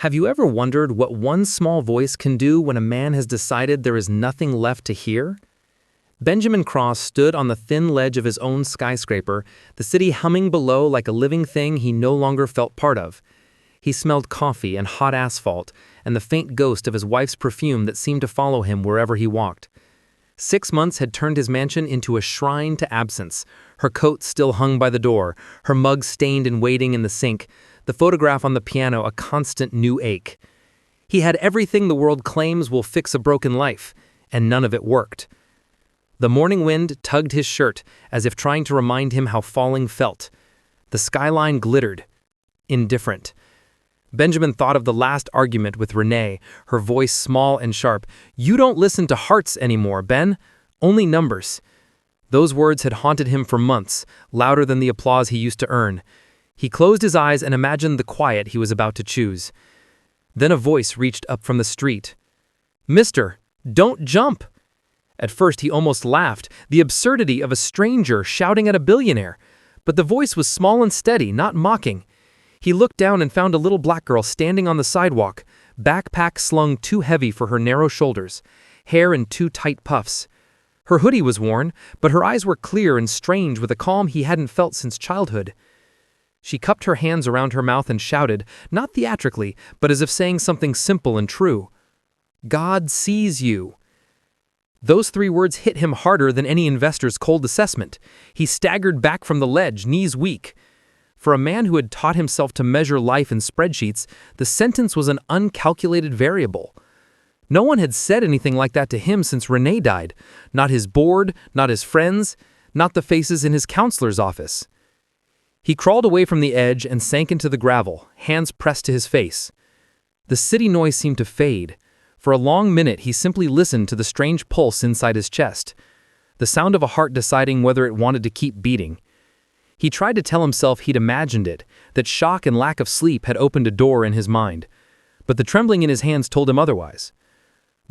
Have you ever wondered what one small voice can do when a man has decided there is nothing left to hear? Benjamin Cross stood on the thin ledge of his own skyscraper, the city humming below like a living thing he no longer felt part of. He smelled coffee and hot asphalt, and the faint ghost of his wife's perfume that seemed to follow him wherever he walked. 6 months had turned his mansion into a shrine to absence. Her coat still hung by the door, her mug stained and waiting in the sink, the photograph on the piano a constant new ache. He had everything the world claims will fix a broken life, and none of it worked. The morning wind tugged his shirt, as if trying to remind him how falling felt. The skyline glittered, indifferent. Benjamin thought of the last argument with Renee, her voice small and sharp. "You don't listen to hearts anymore, Ben. Only numbers." Those words had haunted him for months, louder than the applause he used to earn. He closed his eyes and imagined the quiet he was about to choose. Then a voice reached up from the street. "Mister, don't jump!" At first he almost laughed, the absurdity of a stranger shouting at a billionaire. But the voice was small and steady, not mocking. He looked down and found a little black girl standing on the sidewalk, backpack slung too heavy for her narrow shoulders, hair in 2 tight puffs. Her hoodie was worn, but her eyes were clear and strange with a calm he hadn't felt since childhood. She cupped her hands around her mouth and shouted, not theatrically, but as if saying something simple and true. "God sees you." Those 3 words hit him harder than any investor's cold assessment. He staggered back from the ledge, knees weak. For a man who had taught himself to measure life in spreadsheets, the sentence was an uncalculated variable. No one had said anything like that to him since Renee died. Not his board, not his friends, not the faces in his counselor's office. He crawled away from the edge and sank into the gravel, hands pressed to his face. The city noise seemed to fade. For a long minute he simply listened to the strange pulse inside his chest, the sound of a heart deciding whether it wanted to keep beating. He tried to tell himself he'd imagined it, that shock and lack of sleep had opened a door in his mind. But the trembling in his hands told him otherwise.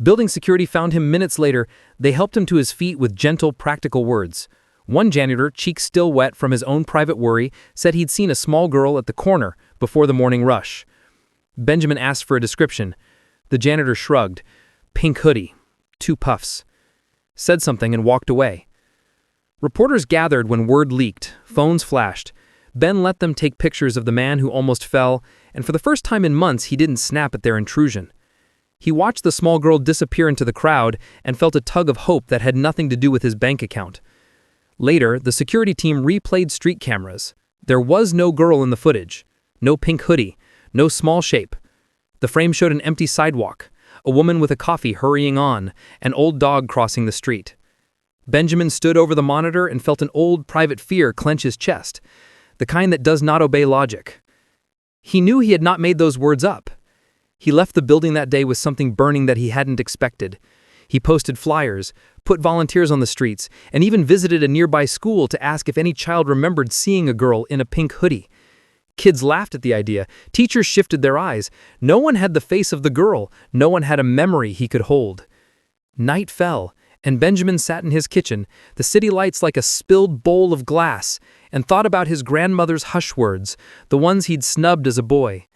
Building security found him minutes later. They helped him to his feet with gentle, practical words. One janitor, cheeks still wet from his own private worry, said he'd seen a small girl at the corner before the morning rush. Benjamin asked for a description. The janitor shrugged. Pink hoodie, 2 puffs. Said something and walked away. Reporters gathered when word leaked. Phones flashed. Ben let them take pictures of the man who almost fell, and for the first time in months he didn't snap at their intrusion. He watched the small girl disappear into the crowd and felt a tug of hope that had nothing to do with his bank account. Later, the security team replayed street cameras. There was no girl in the footage. No pink hoodie. No small shape. The frame showed an empty sidewalk, a woman with a coffee hurrying on, an old dog crossing the street. Benjamin stood over the monitor and felt an old private fear clench his chest, the kind that does not obey logic. He knew he had not made those words up. He left the building that day with something burning that he hadn't expected. He posted flyers, put volunteers on the streets, and even visited a nearby school to ask if any child remembered seeing a girl in a pink hoodie. Kids laughed at the idea. Teachers shifted their eyes. No one had the face of the girl. No one had a memory he could hold. Night fell, and Benjamin sat in his kitchen, the city lights like a spilled bowl of glass, and thought about his grandmother's hush words, the ones he'd snubbed as a boy.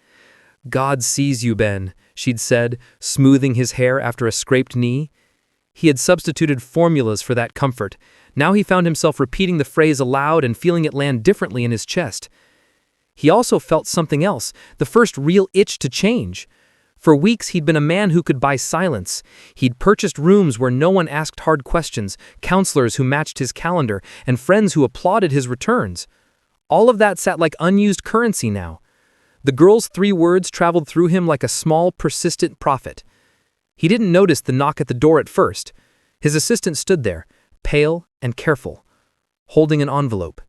"God sees you, Ben," she'd said, smoothing his hair after a scraped knee. He had substituted formulas for that comfort. Now he found himself repeating the phrase aloud and feeling it land differently in his chest. He also felt something else, the first real itch to change. For weeks he'd been a man who could buy silence. He'd purchased rooms where no one asked hard questions, counselors who matched his calendar, and friends who applauded his returns. All of that sat like unused currency now. The girl's 3 words traveled through him like a small, persistent profit. He didn't notice the knock at the door at first. His assistant stood there, pale and careful, holding an envelope.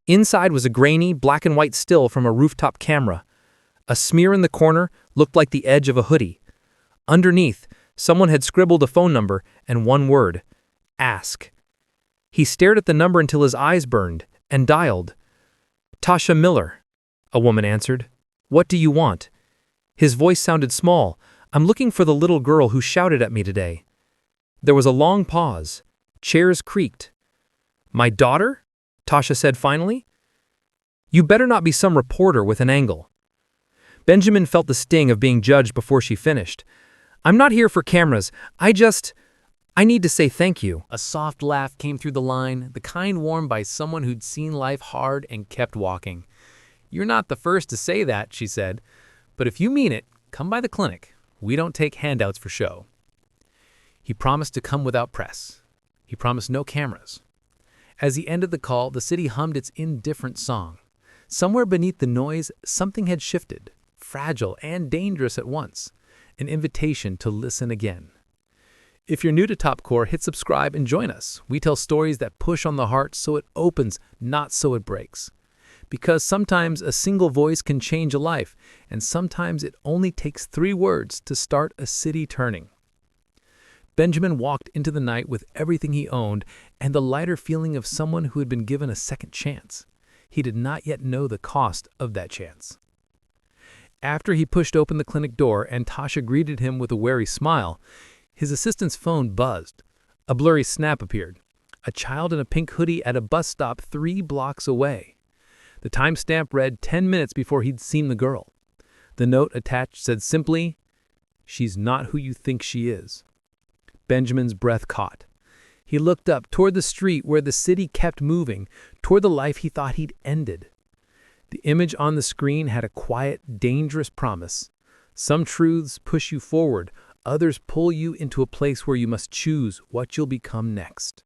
Inside was a grainy, black and white still from a rooftop camera. A smear in the corner looked like the edge of a hoodie. Underneath, someone had scribbled a phone number and 1 word, ask. He stared at the number until his eyes burned and dialed. "Tasha Miller," a woman answered. "What do you want?" His voice sounded small. "I'm looking for the little girl who shouted at me today." There was a long pause. Chairs creaked. "My daughter?" Tasha said finally. "You better not be some reporter with an angle." Benjamin felt the sting of being judged before she finished. "I'm not here for cameras. I need to say thank you." A soft laugh came through the line, the kind worn by someone who'd seen life hard and kept walking. "You're not the first to say that," she said. "But if you mean it, come by the clinic. We don't take handouts for show." He promised to come without press. He promised no cameras. As he ended the call, the city hummed its indifferent song. Somewhere beneath the noise, something had shifted, fragile and dangerous at once, an invitation to listen again. If you're new to TopCore, hit subscribe and join us. We tell stories that push on the heart so it opens, not so it breaks. Because sometimes a single voice can change a life, and sometimes it only takes 3 words to start a city turning. Benjamin walked into the night with everything he owned and the lighter feeling of someone who had been given a second chance. He did not yet know the cost of that chance. After he pushed open the clinic door and Tasha greeted him with a wary smile, his assistant's phone buzzed. A blurry snap appeared. A child in a pink hoodie at a bus stop 3 blocks away. The timestamp read 10 minutes before he'd seen the girl. The note attached said simply, "She's not who you think she is." Benjamin's breath caught. He looked up toward the street where the city kept moving, toward the life he thought he'd ended. The image on the screen had a quiet, dangerous promise. Some truths push you forward, others pull you into a place where you must choose what you'll become next.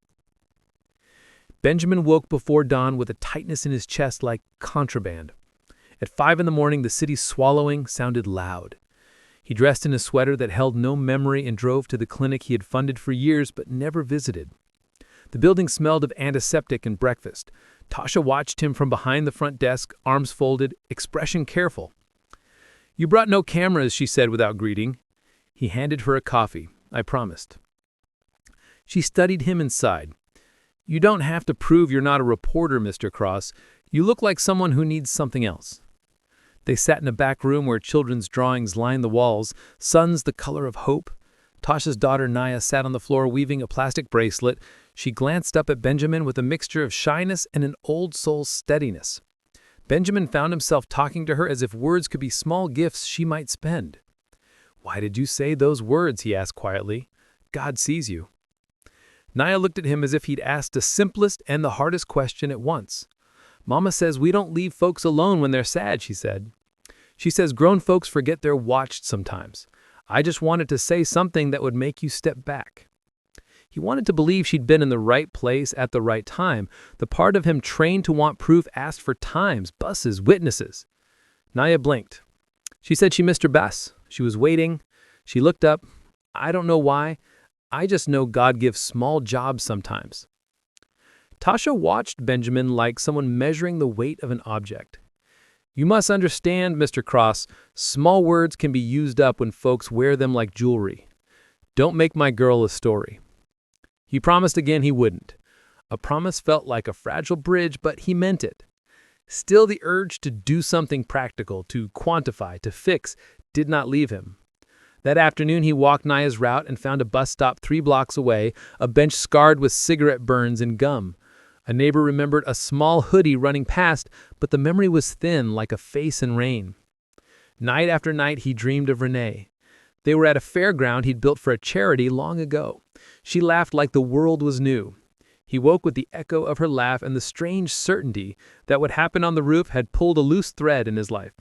Benjamin woke before dawn with a tightness in his chest like contraband. At 5 in the morning, the city's swallowing sounded loud. He dressed in a sweater that held no memory and drove to the clinic he had funded for years but never visited. The building smelled of antiseptic and breakfast. Tasha watched him from behind the front desk, arms folded, expression careful. "You brought no cameras," she said without greeting. He handed her a coffee. "I promised." She studied him inside. "You don't have to prove you're not a reporter, Mr. Cross. You look like someone who needs something else." They sat in a back room where children's drawings lined the walls, suns the color of hope. Tasha's daughter Naya sat on the floor weaving a plastic bracelet. She glanced up at Benjamin with a mixture of shyness and an old soul's steadiness. Benjamin found himself talking to her as if words could be small gifts she might spend. "Why did you say those words?" he asked quietly. "God sees you." Naya looked at him as if he'd asked the simplest and the hardest question at once. "Mama says we don't leave folks alone when they're sad," she said. "She says grown folks forget they're watched sometimes. I just wanted to say something that would make you step back." He wanted to believe she'd been in the right place at the right time. The part of him trained to want proof asked for times, buses, witnesses. Naya blinked. She said she missed her bus. She was waiting. She looked up. "I don't know why. I just know God gives small jobs sometimes." Tasha watched Benjamin like someone measuring the weight of an object. "You must understand, Mr. Cross, small words can be used up when folks wear them like jewelry. Don't make my girl a story." He promised again he wouldn't. A promise felt like a fragile bridge, but he meant it. Still, the urge to do something practical, to quantify, to fix, did not leave him. That afternoon, he walked Naya's route and found a bus stop 3 blocks away, a bench scarred with cigarette burns and gum. A neighbor remembered a small hoodie running past, but the memory was thin like a face in rain. Night after night, he dreamed of Renee. They were at a fairground he'd built for a charity long ago. She laughed like the world was new. He woke with the echo of her laugh and the strange certainty that what happened on the roof had pulled a loose thread in his life,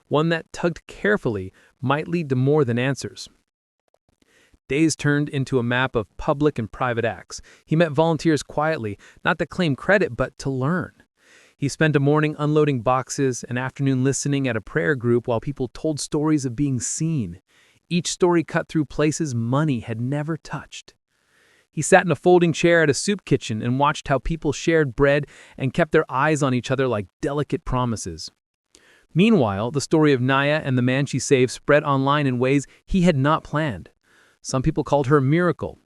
one that tugged carefully might lead to more than answers. Days turned into a map of public and private acts. He met volunteers quietly, not to claim credit, but to learn. He spent a morning unloading boxes, an afternoon listening at a prayer group while people told stories of being seen. Each story cut through places money had never touched. He sat in a folding chair at a soup kitchen and watched how people shared bread and kept their eyes on each other like delicate promises. Meanwhile, the story of Naya and the man she saved spread online in ways he had not planned. Some people called her a miracle.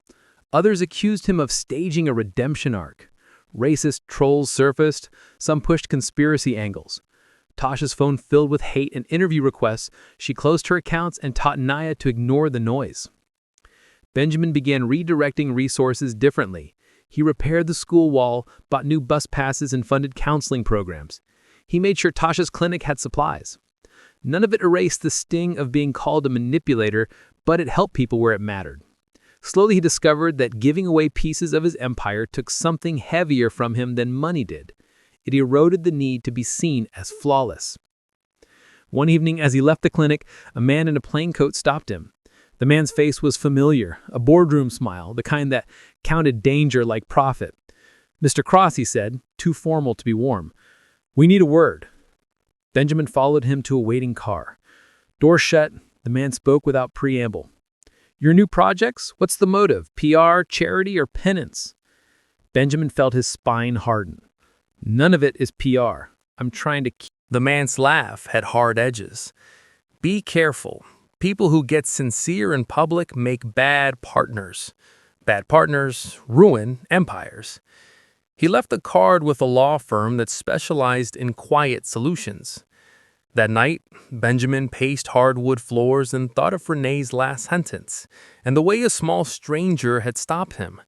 Others accused him of staging a redemption arc. Racist trolls surfaced. Some pushed conspiracy angles. Tasha's phone filled with hate and interview requests. She closed her accounts and taught Naya to ignore the noise. Benjamin began redirecting resources differently. He repaired the school wall, bought new bus passes, and funded counseling programs. He made sure Tasha's clinic had supplies. None of it erased the sting of being called a manipulator, but it helped people where it mattered. Slowly he discovered that giving away pieces of his empire took something heavier from him than money did. It eroded the need to be seen as flawless. One evening, as he left the clinic, a man in a plain coat stopped him. The man's face was familiar, a boardroom smile, the kind that counted danger like profit. "Mr. Cross," he said, too formal to be warm. "We need a word." Benjamin followed him to a waiting car. Door shut, the man spoke without preamble. "Your new projects? What's the motive? PR, charity, or penance?" Benjamin felt his spine harden. "None of it is PR. I'm trying to keep..." The man's laugh had hard edges. Be careful. People who get sincere in public make bad partners. Bad partners ruin empires. He left a card with a law firm that specialized in quiet solutions. That night, Benjamin paced hardwood floors and thought of Renee's last sentence, and the way a small stranger had stopped him.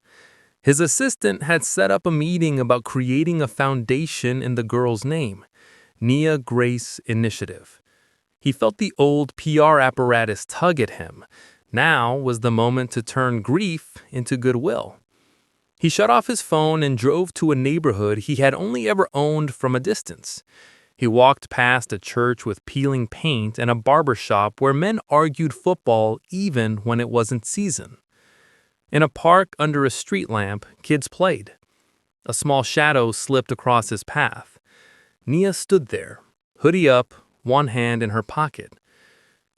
His assistant had set up a meeting about creating a foundation in the girl's name, Nia Grace Initiative. He felt the old PR apparatus tug at him. Now was the moment to turn grief into goodwill. He shut off his phone and drove to a neighborhood he had only ever owned from a distance. He walked past a church with peeling paint and a barber shop where men argued football even when it wasn't season. In a park under a street lamp, kids played. A small shadow slipped across his path. Nia stood there, hoodie up, one hand in her pocket.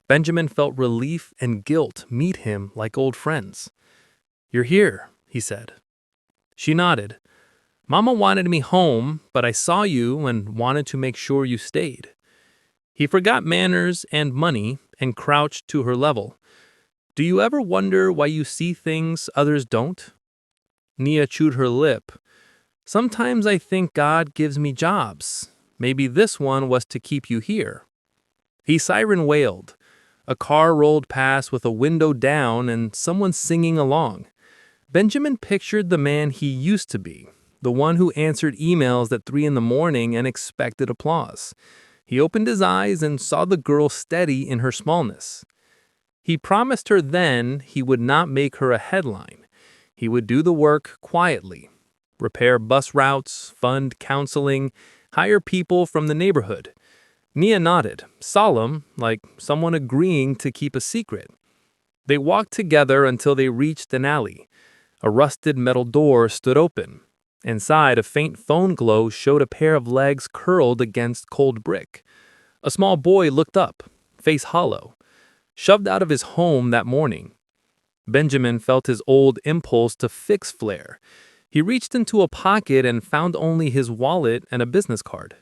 Benjamin felt relief and guilt meet him like old friends. "You're here," he said. She nodded. "Mama wanted me home, but I saw you and wanted to make sure you stayed." He forgot manners and money and crouched to her level. "Do you ever wonder why you see things others don't?" Nia chewed her lip. "Sometimes I think God gives me jobs. Maybe this one was to keep you here." He siren wailed. A car rolled past with a window down and someone singing along. Benjamin pictured the man he used to be, the one who answered emails at 3 a.m. and expected applause. He opened his eyes and saw the girl steady in her smallness. He promised her then he would not make her a headline. He would do the work quietly, repair bus routes, fund counseling, hire people from the neighborhood. Nia nodded, solemn, like someone agreeing to keep a secret. They walked together until they reached an alley. A rusted metal door stood open. Inside, a faint phone glow showed a pair of legs curled against cold brick. A small boy looked up, face hollow, shoved out of his home that morning. Benjamin felt his old impulse to fix Flair. He reached into a pocket and found only his wallet and a business card.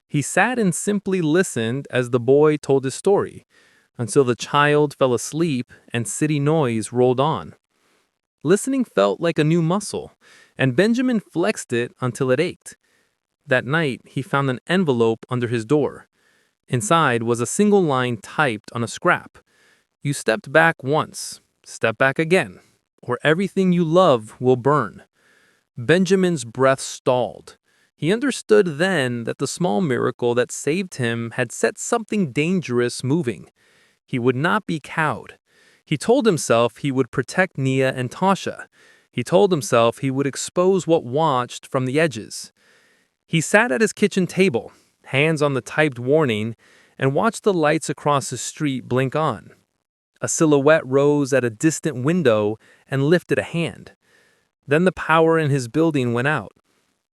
He sat and simply listened as the boy told his story, until the child fell asleep and city noise rolled on. Listening felt like a new muscle, and Benjamin flexed it until it ached. That night, he found an envelope under his door. Inside was a single line typed on a scrap. "You stepped back once, step back again, or everything you love will burn." Benjamin's breath stalled. He understood then that the small miracle that saved him had set something dangerous moving. He would not be cowed. He told himself he would protect Nia and Tasha. He told himself he would expose what watched from the edges. He sat at his kitchen table, hands on the typed warning, and watched the lights across the street blink on. A silhouette rose at a distant window and lifted a hand. Then the power in his building went out.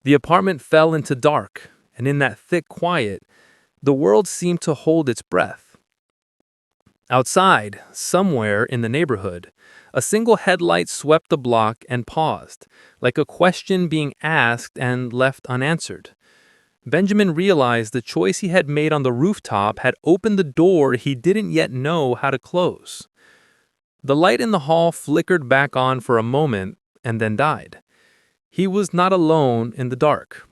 The apartment fell into dark, and in that thick quiet, the world seemed to hold its breath. Outside, somewhere in the neighborhood, a single headlight swept the block and paused, like a question being asked and left unanswered. Benjamin realized the choice he had made on the rooftop had opened the door he didn't yet know how to close. The light in the hall flickered back on for a moment and then died. He was not alone in the dark.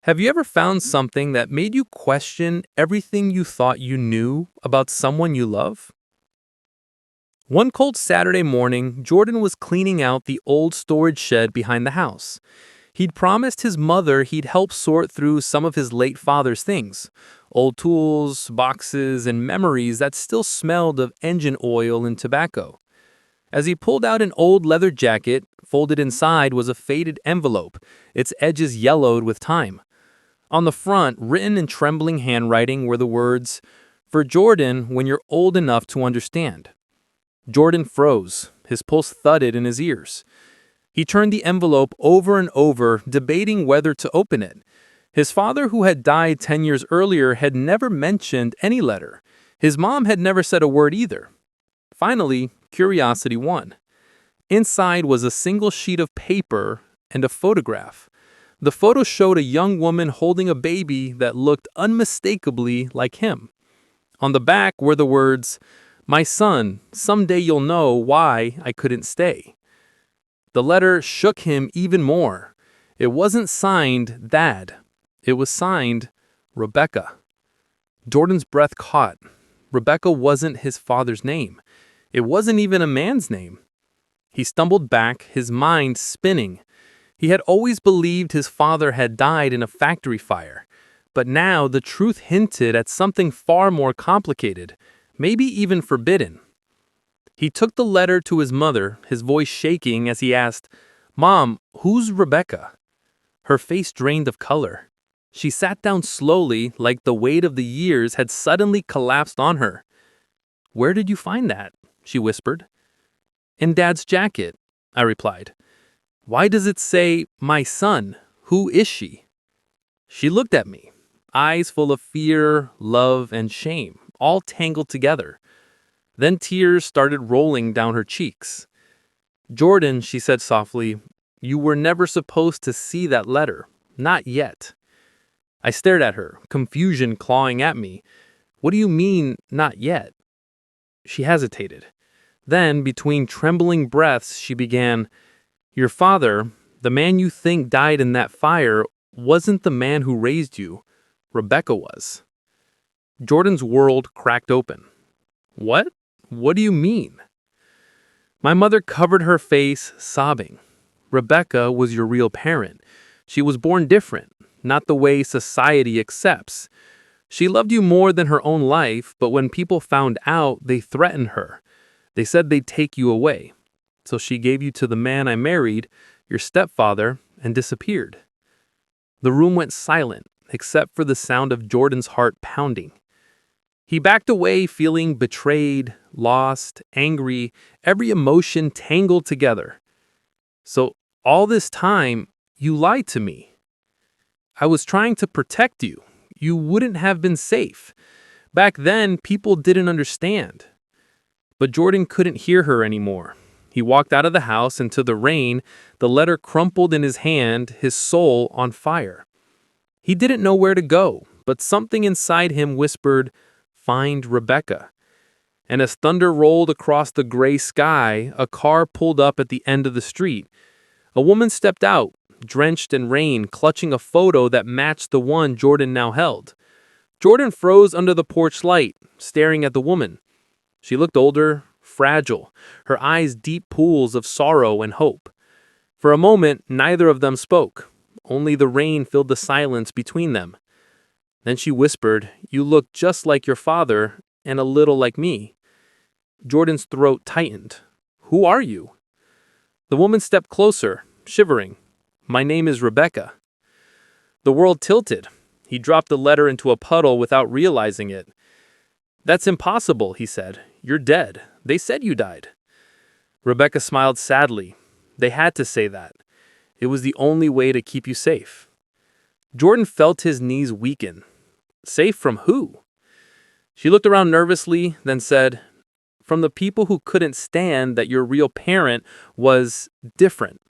Have you ever found something that made you question everything you thought you knew about someone you love? One cold Saturday morning, Jordan was cleaning out the old storage shed behind the house. He'd promised his mother he'd help sort through some of his late father's things: Old tools, boxes, and memories that still smelled of engine oil and tobacco. As he pulled out an old leather jacket, folded inside was a faded envelope, its edges yellowed with time. On the front, written in trembling handwriting, were the words, "For Jordan, when you're old enough to understand." Jordan froze. His pulse thudded in his ears. He turned the envelope over and over, debating whether to open it. His father, who had died 10 years earlier, had never mentioned any letter. His mom had never said a word either. Finally, curiosity won. Inside was a single sheet of paper and a photograph. The photo showed a young woman holding a baby that looked unmistakably like him. On the back were the words, "My son, someday you'll know why I couldn't stay." The letter shook him even more. It wasn't signed Dad. It was signed Rebecca. Jordan's breath caught. Rebecca wasn't his father's name. It wasn't even a man's name. He stumbled back, his mind spinning. He had always believed his father had died in a factory fire, but now the truth hinted at something far more complicated, maybe even forbidden. He took the letter to his mother, his voice shaking as he asked, "Mom, who's Rebecca?" Her face drained of color. She sat down slowly, like the weight of the years had suddenly collapsed on her. "Where did you find that?" she whispered. "In Dad's jacket," I replied. "Why does it say, 'My son'? Who is she?" She looked at me, eyes full of fear, love, and shame, all tangled together. Then tears started rolling down her cheeks. "Jordan," she said softly, "you were never supposed to see that letter. Not yet." I stared at her, confusion clawing at me. "What do you mean, not yet?" She hesitated. Then, between trembling breaths, she began, "Your father, the man you think died in that fire, wasn't the man who raised you. Rebecca was." Jordan's world cracked open. "What? What do you mean?" My mother covered her face, sobbing. "Rebecca was your real parent. She was born different, not the way society accepts. She loved you more than her own life, but when people found out, they threatened her. They said they'd take you away. So she gave you to the man I married, your stepfather, and disappeared." The room went silent, except for the sound of Jordan's heart pounding. He backed away, feeling betrayed, lost, angry, every emotion tangled together. "So all this time, you lied to me." "I was trying to protect you. You wouldn't have been safe. Back then, people didn't understand." But Jordan couldn't hear her anymore. He walked out of the house into the rain, the letter crumpled in his hand, his soul on fire. He didn't know where to go, but something inside him whispered, "Find Rebecca." And as thunder rolled across the gray sky, a car pulled up at the end of the street. A woman stepped out, drenched in rain, clutching a photo that matched the one Jordan now held. Jordan froze under the porch light, staring at the woman. She looked older, fragile, her eyes deep pools of sorrow and hope. For a moment, neither of them spoke. Only the rain filled the silence between them. Then she whispered, "You look just like your father, and a little like me." Jordan's throat tightened. "Who are you?" The woman stepped closer, shivering. "My name is Rebecca." The world tilted. He dropped the letter into a puddle without realizing it. "That's impossible," he said. "You're dead. They said you died." Rebecca smiled sadly. "They had to say that. It was the only way to keep you safe." Jordan felt his knees weaken. Safe from who? She looked around nervously, then said, "From the people who couldn't stand that your real parent was different."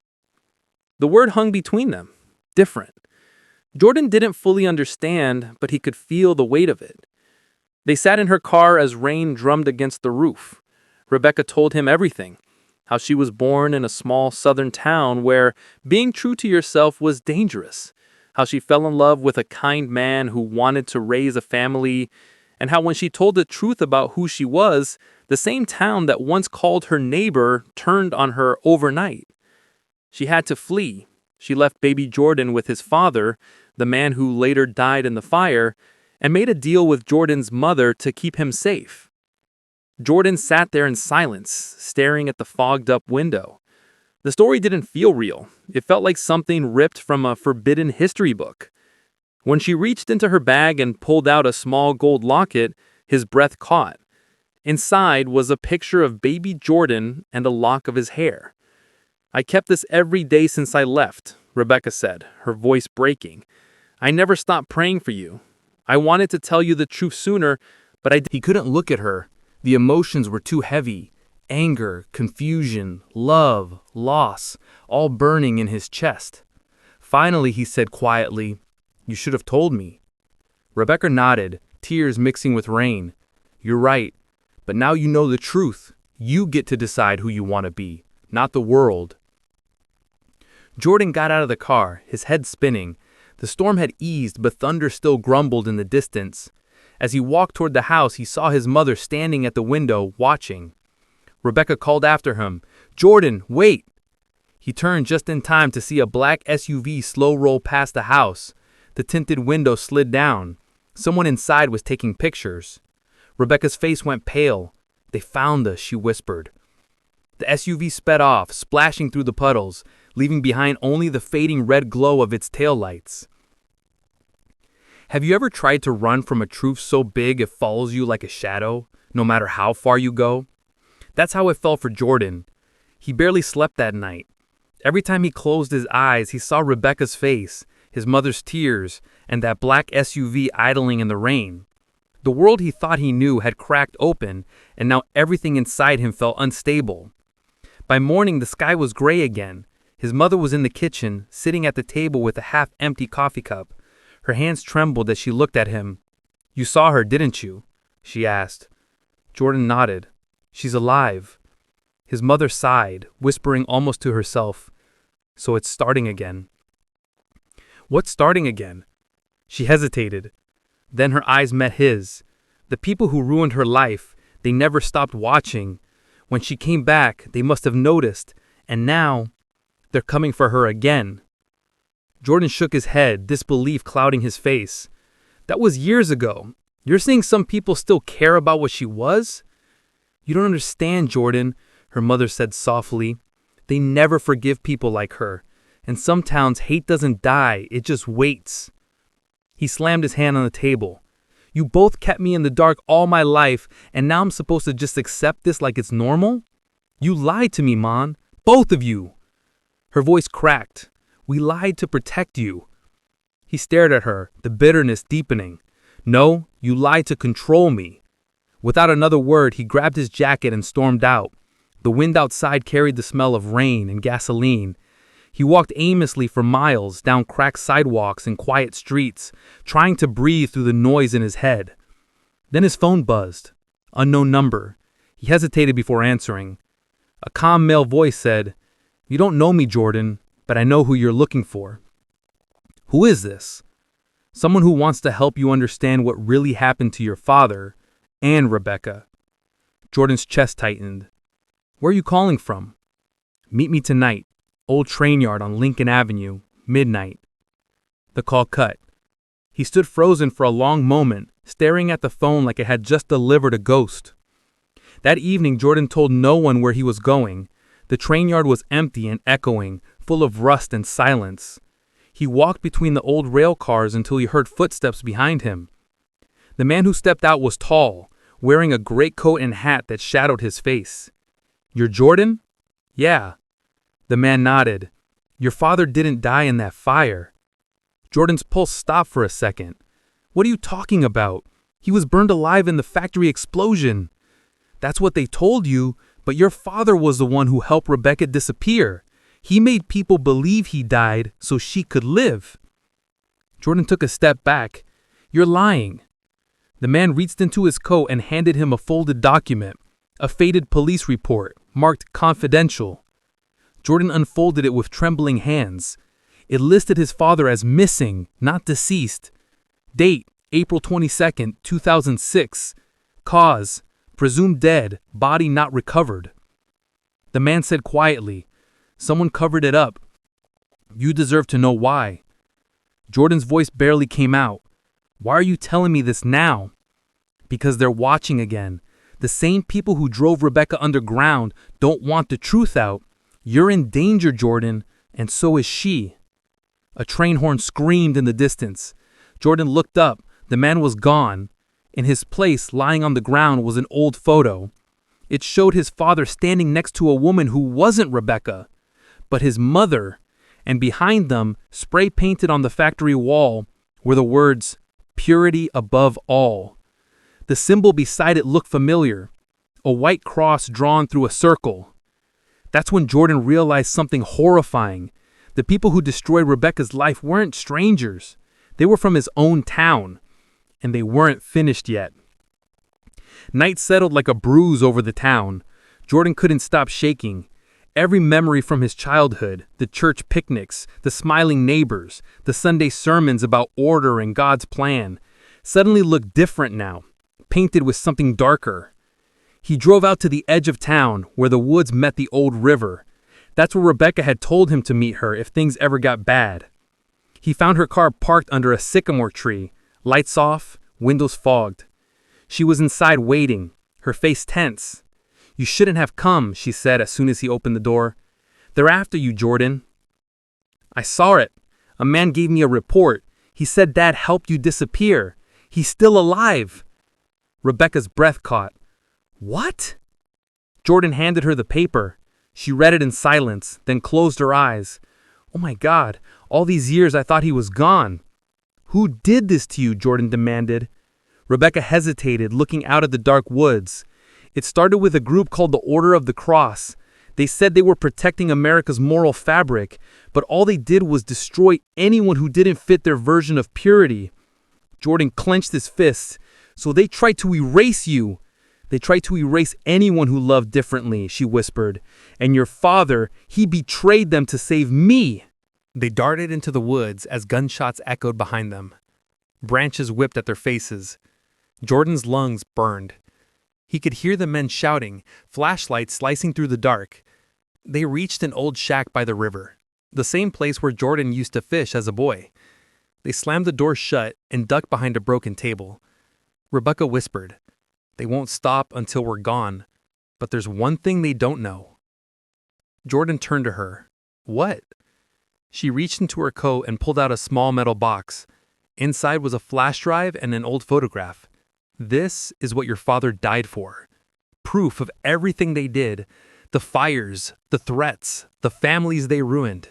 The word hung between them. Different. Jordan didn't fully understand, but he could feel the weight of it. They sat in her car as rain drummed against the roof. Rebecca told him everything. How she was born in a small southern town where being true to yourself was dangerous. How she fell in love with a kind man who wanted to raise a family. And how when she told the truth about who she was, the same town that once called her neighbor turned on her overnight. She had to flee. She left baby Jordan with his father, the man who later died in the fire, and made a deal with Jordan's mother to keep him safe. Jordan sat there in silence, staring at the fogged-up window. The story didn't feel real. It felt like something ripped from a forbidden history book. When she reached into her bag and pulled out a small gold locket, his breath caught. Inside was a picture of baby Jordan and a lock of his hair. "I kept this every day since I left," Rebecca said, her voice breaking. "I never stopped praying for you. I wanted to tell you the truth sooner, but He couldn't look at her. The emotions were too heavy. Anger, confusion, love, loss, all burning in his chest. Finally, he said quietly, "You should have told me." Rebecca nodded, tears mixing with rain. "You're right, but now you know the truth. You get to decide who you want to be, not the world." Jordan got out of the car, his head spinning. The storm had eased, but thunder still grumbled in the distance. As he walked toward the house, he saw his mother standing at the window, watching. Rebecca called after him, "Jordan, wait!" He turned just in time to see a black SUV slow roll past the house. The tinted window slid down. Someone inside was taking pictures. Rebecca's face went pale. "They found us," she whispered. The SUV sped off, splashing through the puddles, leaving behind only the fading red glow of its taillights. Have you ever tried to run from a truth so big it follows you like a shadow, no matter how far you go? That's how it felt for Jordan. He barely slept that night. Every time he closed his eyes, he saw Rebecca's face, his mother's tears, and that black SUV idling in the rain. The world he thought he knew had cracked open, and now everything inside him felt unstable. By morning, the sky was gray again. His mother was in the kitchen, sitting at the table with a half-empty coffee cup. Her hands trembled as she looked at him. "You saw her, didn't you?" she asked. Jordan nodded. "She's alive." His mother sighed, whispering almost to herself, "So it's starting again." "What's starting again?" She hesitated. Then her eyes met his. The people who ruined her life, they never stopped watching. When she came back, they must have noticed, and now, they're coming for her again. Jordan shook his head, disbelief clouding his face. "That was years ago. You're saying some people still care about what she was?" "You don't understand, Jordan," her mother said softly. "They never forgive people like her. In some towns, hate doesn't die, it just waits." He slammed his hand on the table. "You both kept me in the dark all my life, and now I'm supposed to just accept this like it's normal? You lied to me, Mon. Both of you." Her voice cracked. "We lied to protect you." He stared at her, the bitterness deepening. "No, you lied to control me." Without another word, he grabbed his jacket and stormed out. The wind outside carried the smell of rain and gasoline. He walked aimlessly for miles down cracked sidewalks and quiet streets, trying to breathe through the noise in his head. Then his phone buzzed. Unknown number. He hesitated before answering. A calm male voice said, "You don't know me, Jordan, but I know who you're looking for." "Who is this?" "Someone who wants to help you understand what really happened to your father and Rebecca." Jordan's chest tightened. "Where are you calling from?" "Meet me tonight. Old train yard on Lincoln Avenue, midnight." The call cut. He stood frozen for a long moment, staring at the phone like it had just delivered a ghost. That evening, Jordan told no one where he was going. The train yard was empty and echoing, full of rust and silence. He walked between the old rail cars until he heard footsteps behind him. The man who stepped out was tall, wearing a greatcoat and hat that shadowed his face. "You're Jordan?" "Yeah." The man nodded. "Your father didn't die in that fire." Jordan's pulse stopped for a second. "What are you talking about? He was burned alive in the factory explosion." "That's what they told you, but your father was the one who helped Rebecca disappear. He made people believe he died so she could live." Jordan took a step back. "You're lying." The man reached into his coat and handed him a folded document, a faded police report, marked confidential. Jordan unfolded it with trembling hands. It listed his father as missing, not deceased. Date, April 22nd, 2006. Cause, presumed dead, body not recovered. The man said quietly, "Someone covered it up. You deserve to know why." Jordan's voice barely came out. Why are you telling me this now? Because they're watching again. The same people who drove Rebecca underground don't want the truth out. You're in danger, Jordan, and so is she. A train horn screamed in the distance. Jordan looked up. The man was gone. In his place, lying on the ground, was an old photo. It showed his father standing next to a woman who wasn't Rebecca, but his mother, and behind them, spray painted on the factory wall, were the words, "Purity above all." The symbol beside it looked familiar, a white cross drawn through a circle. That's when Jordan realized something horrifying. The people who destroyed Rebecca's life weren't strangers. They were from his own town, and they weren't finished yet. Night settled like a bruise over the town. Jordan couldn't stop shaking. Every memory from his childhood, the church picnics, the smiling neighbors, the Sunday sermons about order and God's plan, suddenly looked different now, painted with something darker. He drove out to the edge of town, where the woods met the old river. That's where Rebecca had told him to meet her if things ever got bad. He found her car parked under a sycamore tree, lights off, windows fogged. She was inside waiting, her face tense. "You shouldn't have come," she said as soon as he opened the door. "They're after you, Jordan." "I saw it. A man gave me a report. He said Dad helped you disappear. He's still alive." Rebecca's breath caught. "What?" Jordan handed her the paper. She read it in silence, then closed her eyes. "Oh my God, all these years I thought he was gone." "Who did this to you?" Jordan demanded. Rebecca hesitated, looking out at the dark woods. It started with a group called the Order of the Cross. They said they were protecting America's moral fabric, but all they did was destroy anyone who didn't fit their version of purity. Jordan clenched his fists. "So they tried to erase you. They tried to erase anyone who loved differently," she whispered. "And your father, he betrayed them to save me." They darted into the woods as gunshots echoed behind them. Branches whipped at their faces. Jordan's lungs burned. He could hear the men shouting, flashlights slicing through the dark. They reached an old shack by the river, the same place where Jordan used to fish as a boy. They slammed the door shut and ducked behind a broken table. Rebecca whispered, "They won't stop until we're gone, but there's one thing they don't know." Jordan turned to her. "What?" She reached into her coat and pulled out a small metal box. Inside was a flash drive and an old photograph. "This is what your father died for. Proof of everything they did, the fires, the threats, the families they ruined.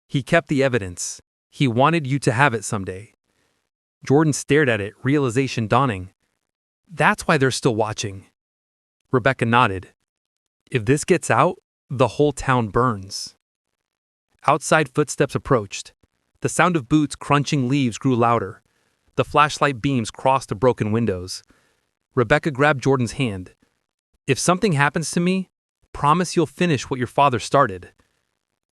He kept the evidence. He wanted you to have it someday." Jordan stared at it, realization dawning. "That's why they're still watching." Rebecca nodded. "If this gets out, the whole town burns." Outside footsteps approached. The sound of boots crunching leaves grew louder. The flashlight beams crossed the broken windows. Rebecca grabbed Jordan's hand. "If something happens to me, promise you'll finish what your father started."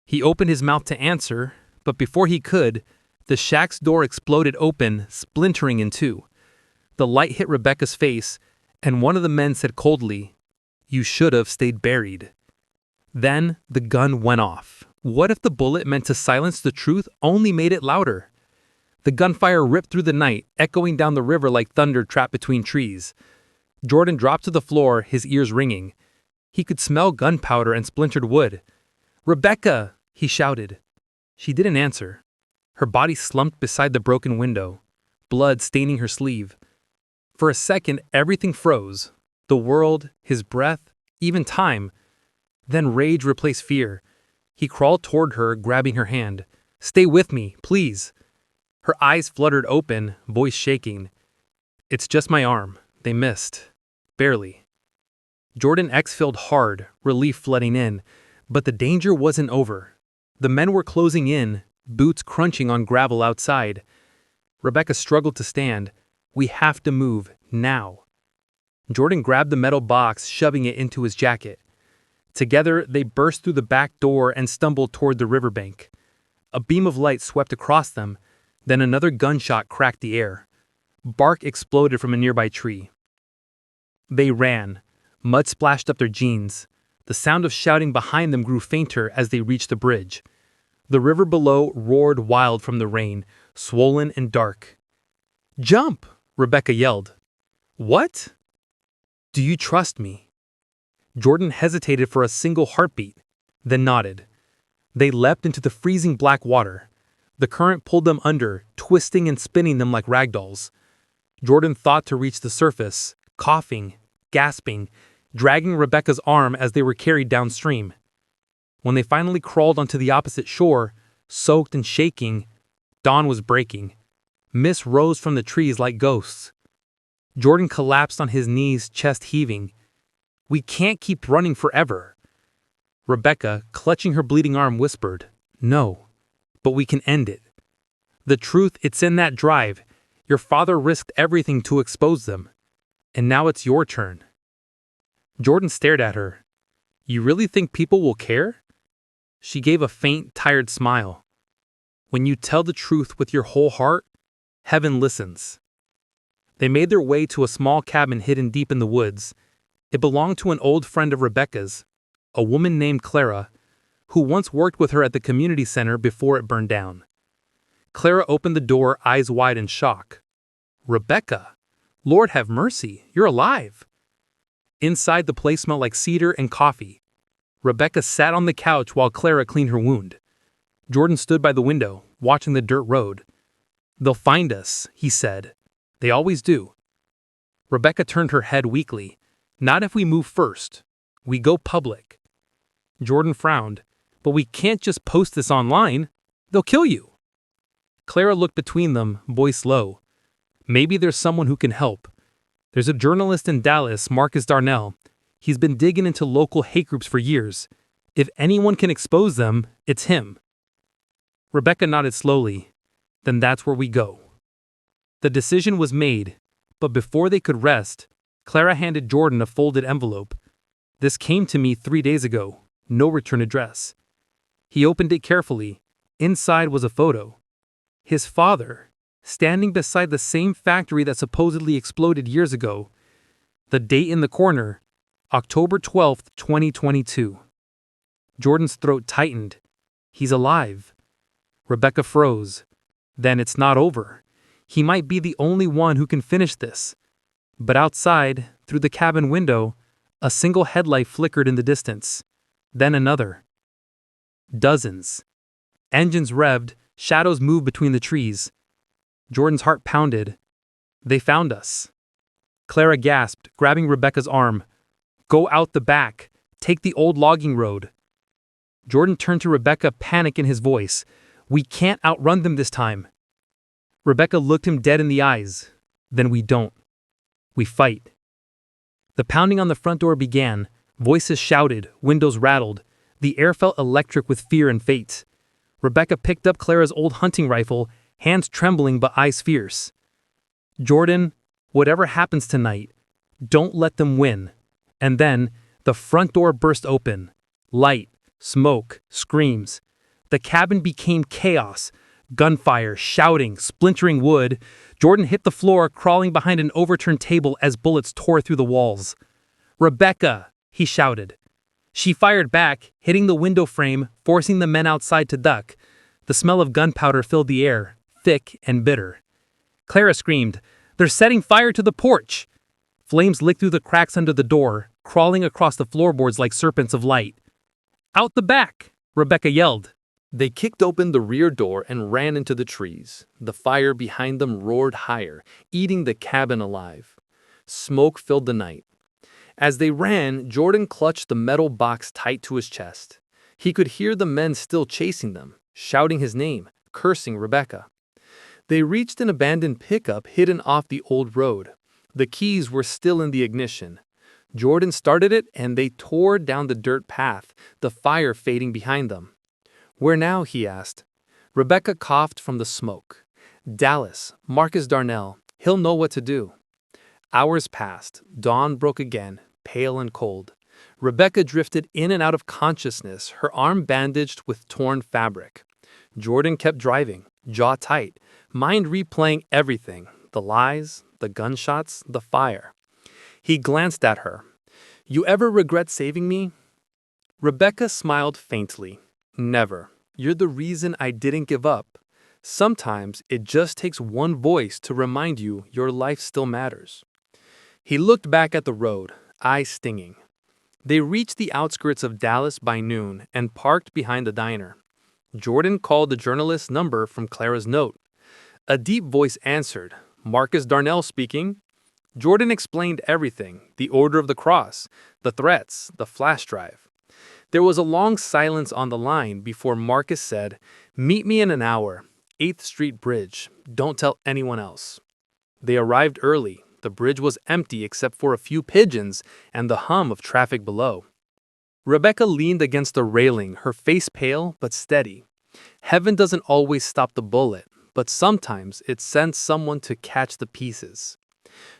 He opened his mouth to answer, but before he could, the shack's door exploded open, splintering in two. The light hit Rebecca's face, and one of the men said coldly, "You should have stayed buried." Then the gun went off. What if the bullet meant to silence the truth only made it louder? The gunfire ripped through the night, echoing down the river like thunder trapped between trees. Jordan dropped to the floor, his ears ringing. He could smell gunpowder and splintered wood. "Rebecca!" he shouted. She didn't answer. Her body slumped beside the broken window, blood staining her sleeve. For a second, everything froze. The world, his breath, even time. Then rage replaced fear. He crawled toward her, grabbing her hand. "Stay with me, please." Her eyes fluttered open, voice shaking. "It's just my arm. They missed. Barely." Jordan exhaled hard, relief flooding in, but the danger wasn't over. The men were closing in, boots crunching on gravel outside. Rebecca struggled to stand. "We have to move, now." Jordan grabbed the metal box, shoving it into his jacket. Together, they burst through the back door and stumbled toward the riverbank. A beam of light swept across them, then another gunshot cracked the air. Bark exploded from a nearby tree. They ran. Mud splashed up their jeans. The sound of shouting behind them grew fainter as they reached the bridge. The river below roared wild from the rain, swollen and dark. "Jump!" Rebecca yelled. "What? Do you trust me?" Jordan hesitated for a single heartbeat, then nodded. They leapt into the freezing black water. The current pulled them under, twisting and spinning them like ragdolls. Jordan thought to reach the surface, coughing, gasping, dragging Rebecca's arm as they were carried downstream. When they finally crawled onto the opposite shore, soaked and shaking, dawn was breaking. Mist rose from the trees like ghosts. Jordan collapsed on his knees, chest heaving. "We can't keep running forever." Rebecca, clutching her bleeding arm, whispered, "No, but we can end it. The truth, it's in that drive. Your father risked everything to expose them. And now it's your turn." Jordan stared at her. "You really think people will care?" She gave a faint, tired smile. "When you tell the truth with your whole heart, heaven listens." They made their way to a small cabin hidden deep in the woods. It belonged to an old friend of Rebecca's, a woman named Clara, who once worked with her at the community center before it burned down. Clara opened the door, eyes wide in shock. "Rebecca, Lord have mercy, you're alive." Inside, the place smelled like cedar and coffee. Rebecca sat on the couch while Clara cleaned her wound. Jordan stood by the window, watching the dirt road. "They'll find us," he said. "They always do." Rebecca turned her head weakly. "Not if we move first. We go public." Jordan frowned. "But we can't just post this online. They'll kill you." Clara looked between them, voice low. "Maybe there's someone who can help. There's a journalist in Dallas, Marcus Darnell. He's been digging into local hate groups for years. If anyone can expose them, it's him." Rebecca nodded slowly. "Then that's where we go." The decision was made, but before they could rest, Clara handed Jordan a folded envelope. "This came to me 3 days ago. No return address." He opened it carefully. Inside was a photo. His father, standing beside the same factory that supposedly exploded years ago. The date in the corner, October 12th, 2022. Jordan's throat tightened. He's alive. Rebecca froze. Then it's not over. He might be the only one who can finish this. But outside, through the cabin window, a single headlight flickered in the distance. Then another. Dozens. Engines revved, shadows moved between the trees. Jordan's heart pounded. "They found us." Clara gasped, grabbing Rebecca's arm. "Go out the back. Take the old logging road." Jordan turned to Rebecca, panic in his voice. "We can't outrun them this time." Rebecca looked him dead in the eyes. "Then we don't. We fight." The pounding on the front door began. Voices shouted, windows rattled. The air felt electric with fear and fate. Rebecca picked up Clara's old hunting rifle, hands trembling but eyes fierce. "Jordan, whatever happens tonight, don't let them win." And then, the front door burst open. Light, smoke, screams. The cabin became chaos. Gunfire, shouting, splintering wood. Jordan hit the floor, crawling behind an overturned table as bullets tore through the walls. "Rebecca!" he shouted. She fired back, hitting the window frame, forcing the men outside to duck. The smell of gunpowder filled the air, thick and bitter. Clara screamed, "They're setting fire to the porch!" Flames licked through the cracks under the door, crawling across the floorboards like serpents of light. "Out the back!" Rebecca yelled. They kicked open the rear door and ran into the trees. The fire behind them roared higher, eating the cabin alive. Smoke filled the night. As they ran, Jordan clutched the metal box tight to his chest. He could hear the men still chasing them, shouting his name, cursing Rebecca. They reached an abandoned pickup hidden off the old road. The keys were still in the ignition. Jordan started it and they tore down the dirt path, the fire fading behind them. "Where now?" he asked. Rebecca coughed from the smoke. "Dallas, Marcus Darnell, he'll know what to do." Hours passed. Dawn broke again, pale and cold. Rebecca drifted in and out of consciousness, her arm bandaged with torn fabric. Jordan kept driving, jaw tight, mind replaying everything, the lies, the gunshots, the fire. He glanced at her. "You ever regret saving me?" Rebecca smiled faintly. "Never. You're the reason I didn't give up." Sometimes it just takes one voice to remind you your life still matters. He looked back at the road, eyes stinging. They reached the outskirts of Dallas by noon and parked behind the diner. Jordan called the journalist's number from Clara's note. A deep voice answered, "Marcus Darnell speaking." Jordan explained everything, the order of the cross, the threats, the flash drive. There was a long silence on the line before Marcus said, "Meet me in an hour, 8th Street Bridge. Don't tell anyone else." They arrived early. The bridge was empty except for a few pigeons and the hum of traffic below. Rebecca leaned against the railing, her face pale but steady. Heaven doesn't always stop the bullet, but sometimes it sends someone to catch the pieces.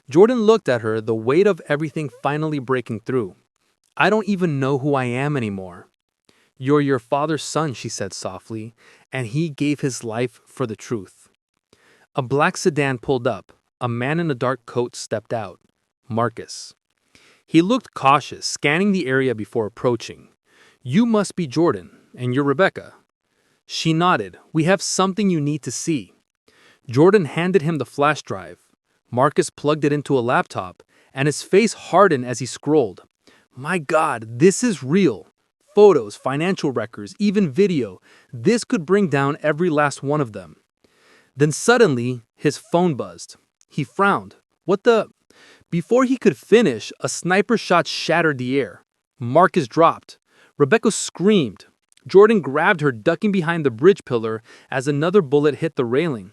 Jordan looked at her, the weight of everything finally breaking through. "I don't even know who I am anymore." "You're your father's son," she said softly, "and he gave his life for the truth." A black sedan pulled up. A man in a dark coat stepped out. Marcus. He looked cautious, scanning the area before approaching. "You must be Jordan, and you're Rebecca." She nodded. "We have something you need to see." Jordan handed him the flash drive. Marcus plugged it into a laptop, and his face hardened as he scrolled. "My God, this is real. Photos, financial records, even video. This could bring down every last one of them." Then suddenly, his phone buzzed. He frowned. "What the—" Before he could finish, a sniper shot shattered the air. Marcus dropped. Rebecca screamed. Jordan grabbed her, ducking behind the bridge pillar as another bullet hit the railing.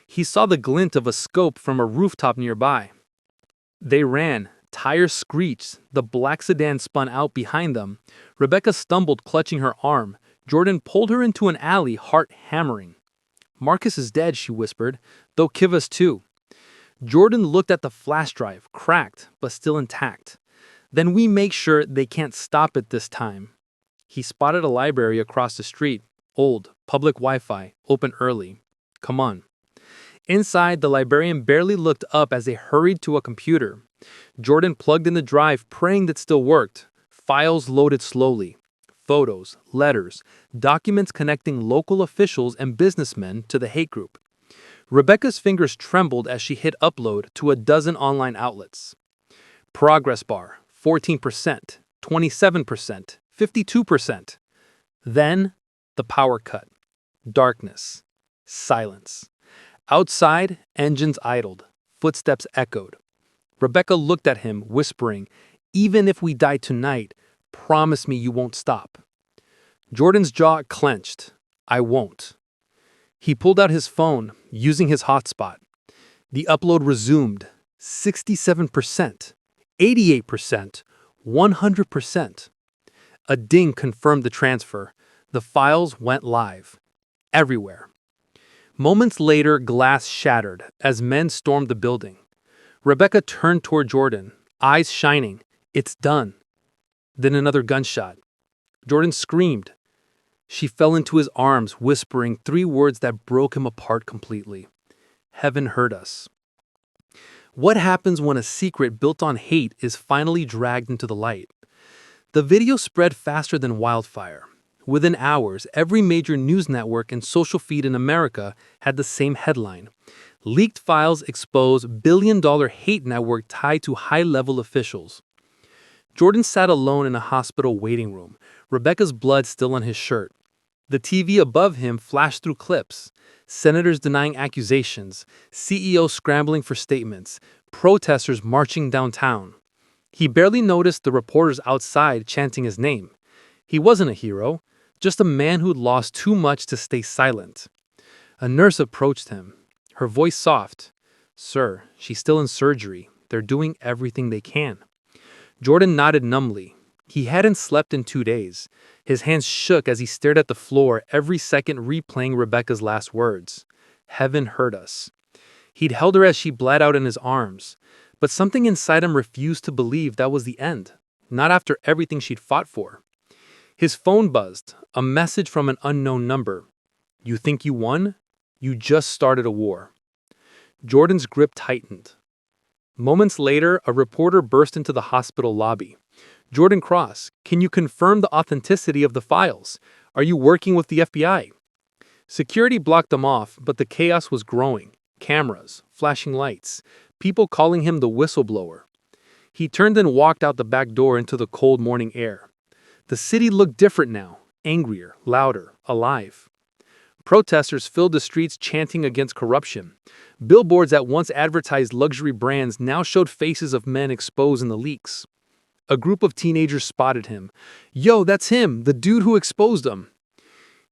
He saw the glint of a scope from a rooftop nearby. They ran. Tires screeched. The black sedan spun out behind them. Rebecca stumbled, clutching her arm. Jordan pulled her into an alley, heart hammering. "Marcus is dead," she whispered. "They'll kill us too." Jordan looked at the flash drive, cracked, but still intact. "Then we make sure they can't stop it this time." He spotted a library across the street. Old, public Wi-Fi, open early. "Come on." Inside, the librarian barely looked up as they hurried to a computer. Jordan plugged in the drive, praying that still worked. Files loaded slowly. Photos, letters, documents connecting local officials and businessmen to the hate group. Rebecca's fingers trembled as she hit upload to a dozen online outlets. Progress bar, 14%, 27%, 52%. Then, the power cut. Darkness. Silence. Outside, engines idled. Footsteps echoed. Rebecca looked at him, whispering, "Even if we die tonight, promise me you won't stop." Jordan's jaw clenched. "I won't." He pulled out his phone, using his hotspot. The upload resumed. 67%, 88%, 100%. A ding confirmed the transfer. The files went live. Everywhere. Moments later, glass shattered as men stormed the building. Rebecca turned toward Jordan, eyes shining. "It's done." Then another gunshot. Jordan screamed. She fell into his arms, whispering 3 words that broke him apart completely. "Heaven heard us." What happens when a secret built on hate is finally dragged into the light? The video spread faster than wildfire. Within hours, every major news network and social feed in America had the same headline. Leaked files expose billion-dollar hate network tied to high-level officials. Jordan sat alone in a hospital waiting room, Rebecca's blood still on his shirt. The TV above him flashed through clips. Senators denying accusations, CEOs scrambling for statements, protesters marching downtown. He barely noticed the reporters outside chanting his name. He wasn't a hero, just a man who'd lost too much to stay silent. A nurse approached him, her voice soft. "Sir, she's still in surgery. They're doing everything they can." Jordan nodded numbly. He hadn't slept in 2 days. His hands shook as he stared at the floor, every second replaying Rebecca's last words. "Heaven heard us." He'd held her as she bled out in his arms, but something inside him refused to believe that was the end, not after everything she'd fought for. His phone buzzed, a message from an unknown number. "You think you won? You just started a war." Jordan's grip tightened. Moments later, a reporter burst into the hospital lobby. "Jordan Cross, can you confirm the authenticity of the files? Are you working with the FBI?" Security blocked them off, but the chaos was growing. Cameras, flashing lights, people calling him the whistleblower. He turned and walked out the back door into the cold morning air. The city looked different now, angrier, louder, alive. Protesters filled the streets chanting against corruption. Billboards that once advertised luxury brands now showed faces of men exposed in the leaks. A group of teenagers spotted him. "Yo, that's him, the dude who exposed them."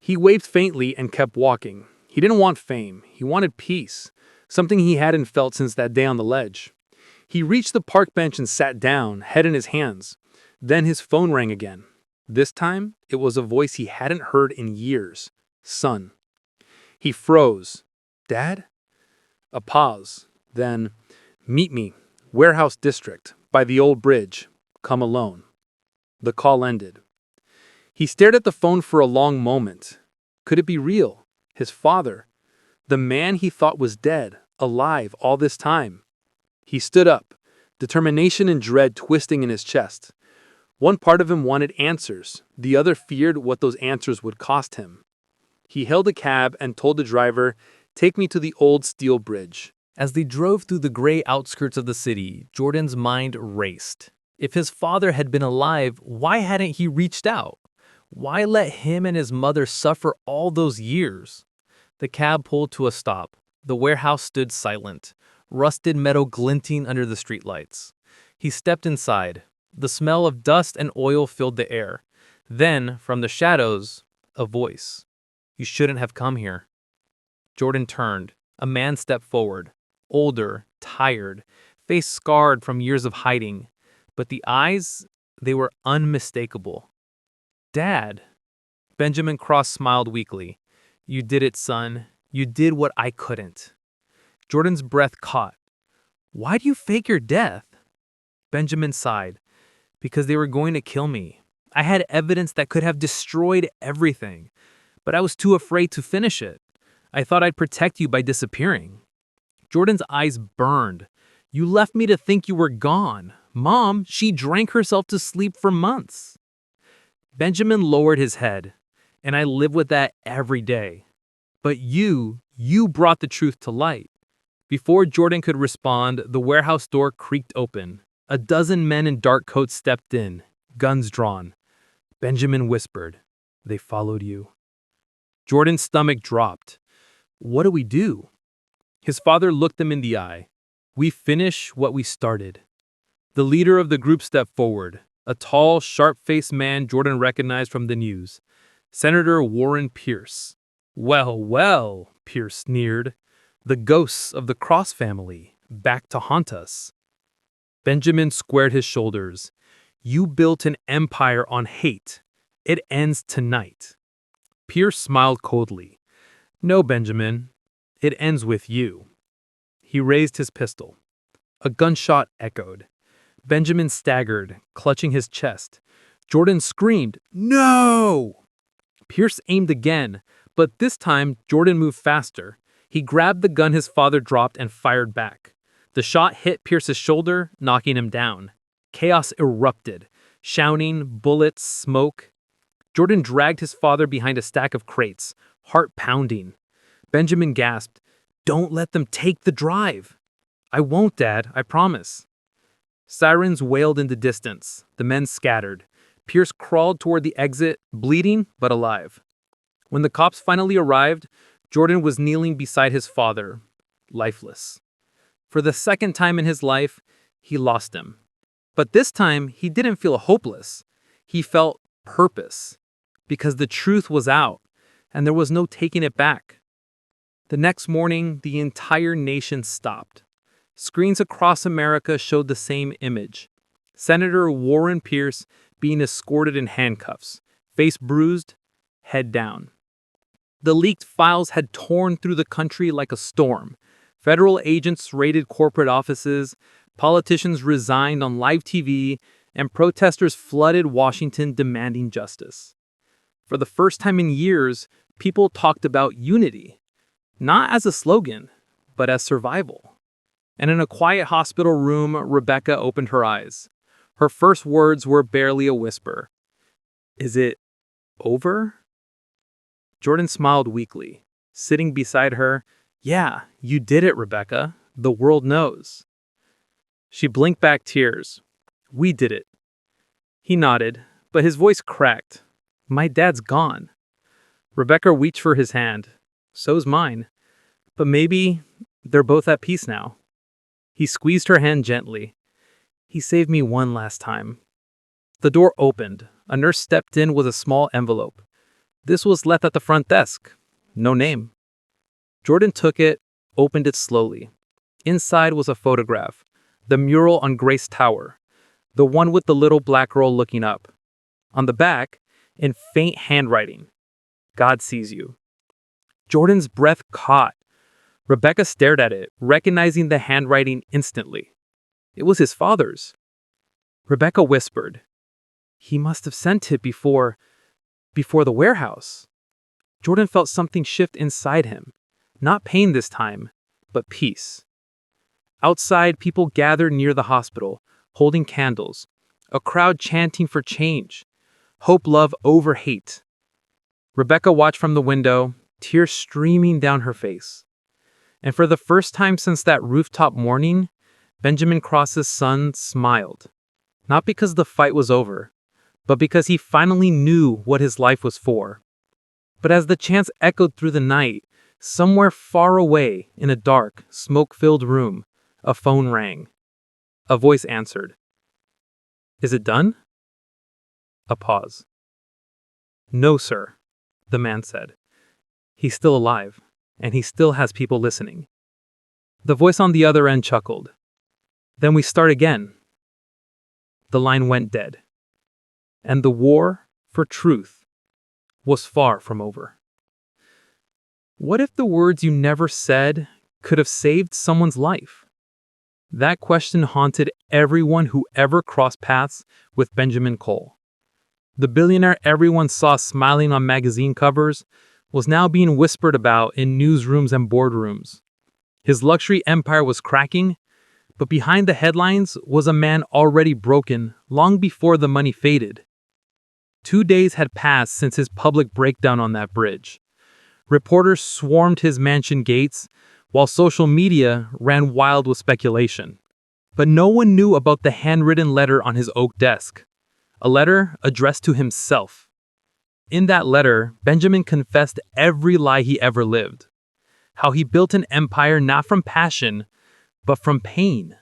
He waved faintly and kept walking. He didn't want fame. He wanted peace, something he hadn't felt since that day on the ledge. He reached the park bench and sat down, head in his hands. Then his phone rang again. This time, it was a voice he hadn't heard in years. Son. He froze. Dad? A pause. Then, meet me, Warehouse District, by the old bridge. Come alone. The call ended. He stared at the phone for a long moment. Could it be real? His father? The man he thought was dead, alive all this time? He stood up, determination and dread twisting in his chest. One part of him wanted answers, the other feared what those answers would cost him. He hailed a cab and told the driver, "Take me to the old steel bridge." As they drove through the gray outskirts of the city, Jordan's mind raced. If his father had been alive, why hadn't he reached out? Why let him and his mother suffer all those years? The cab pulled to a stop. The warehouse stood silent, rusted metal glinting under the streetlights. He stepped inside. The smell of dust and oil filled the air. Then, from the shadows, a voice. "You shouldn't have come here." Jordan turned. A man stepped forward. Older, tired, face scarred from years of hiding. But the eyes, they were unmistakable. "Dad." Benjamin Cross smiled weakly. "You did it, son. You did what I couldn't." Jordan's breath caught. "Why do you fake your death?" Benjamin sighed. "Because they were going to kill me. I had evidence that could have destroyed everything. But I was too afraid to finish it. I thought I'd protect you by disappearing." Jordan's eyes burned. "You left me to think you were gone. Mom, she drank herself to sleep for months." Benjamin lowered his head. "And I live with that every day. But you brought the truth to light." Before Jordan could respond, the warehouse door creaked open. A dozen men in dark coats stepped in, guns drawn. Benjamin whispered, "They followed you." Jordan's stomach dropped. "What do we do?" His father looked him in the eye. "We finish what we started." The leader of the group stepped forward, a tall, sharp-faced man Jordan recognized from the news. Senator Warren Pierce. Well, Pierce sneered. "The ghosts of the Cross family, back to haunt us." Benjamin squared his shoulders. "You built an empire on hate. It ends tonight." Pierce smiled coldly. "No, Benjamin. It ends with you." He raised his pistol. A gunshot echoed. Benjamin staggered, clutching his chest. Jordan screamed, "No!" Pierce aimed again, but this time Jordan moved faster. He grabbed the gun his father dropped and fired back. The shot hit Pierce's shoulder, knocking him down. Chaos erupted. Shouting, bullets, smoke. Jordan dragged his father behind a stack of crates, heart pounding. Benjamin gasped, "Don't let them take the drive." "I won't, Dad, I promise." Sirens wailed in the distance. The men scattered. Pierce crawled toward the exit, bleeding but alive. When the cops finally arrived, Jordan was kneeling beside his father, lifeless. For the second time in his life, he lost him. But this time, he didn't feel hopeless. He felt purpose, because the truth was out, and there was no taking it back. The next morning, the entire nation stopped. Screens across America showed the same image. Senator Warren Pierce being escorted in handcuffs, face bruised, head down. The leaked files had torn through the country like a storm. Federal agents raided corporate offices, politicians resigned on live TV, and protesters flooded Washington demanding justice. For the first time in years, people talked about unity, not as a slogan, but as survival. And in a quiet hospital room, Rebecca opened her eyes. Her first words were barely a whisper. "Is it over?" Jordan smiled weakly. sitting beside her. "Yeah, you did it, Rebecca. The world knows." She blinked back tears. "We did it." He nodded, but his voice cracked. "My dad's gone." Rebecca reached for his hand. "So's mine. But maybe they're both at peace now." He squeezed her hand gently. "He saved me one last time." The door opened. A nurse stepped in with a small envelope. This was left at the front desk. No name. Jordan took it, opened it slowly. Inside was a photograph. The mural on Grace Tower. The one with the little black girl looking up. On the back, in faint handwriting, "God sees you." Jordan's breath caught. Rebecca stared at it, recognizing the handwriting instantly. It was his father's. Rebecca whispered, "He must have sent it before the warehouse." Jordan felt something shift inside him. Not pain this time, but peace. Outside, people gathered near the hospital, holding candles. A crowd chanting for change. Hope, love over hate. Rebecca watched from the window, tears streaming down her face. And for the first time since that rooftop morning, Benjamin Cross's son smiled. Not because the fight was over, but because he finally knew what his life was for. But as the chants echoed through the night, somewhere far away in a dark, smoke-filled room, a phone rang. A voice answered. "Is it done?" A pause. "No, sir," the man said. "He's still alive, and he still has people listening." The voice on the other end chuckled. "Then we start again." The line went dead. And the war for truth was far from over. What if the words you never said could have saved someone's life? That question haunted everyone who ever crossed paths with Benjamin Cole. The billionaire everyone saw smiling on magazine covers was now being whispered about in newsrooms and boardrooms. His luxury empire was cracking, but behind the headlines was a man already broken long before the money faded. 2 days had passed since his public breakdown on that bridge. Reporters swarmed his mansion gates, while social media ran wild with speculation. But no one knew about the handwritten letter on his oak desk. A letter addressed to himself. In that letter, Benjamin confessed every lie he ever lived. How he built an empire not from passion, but from pain.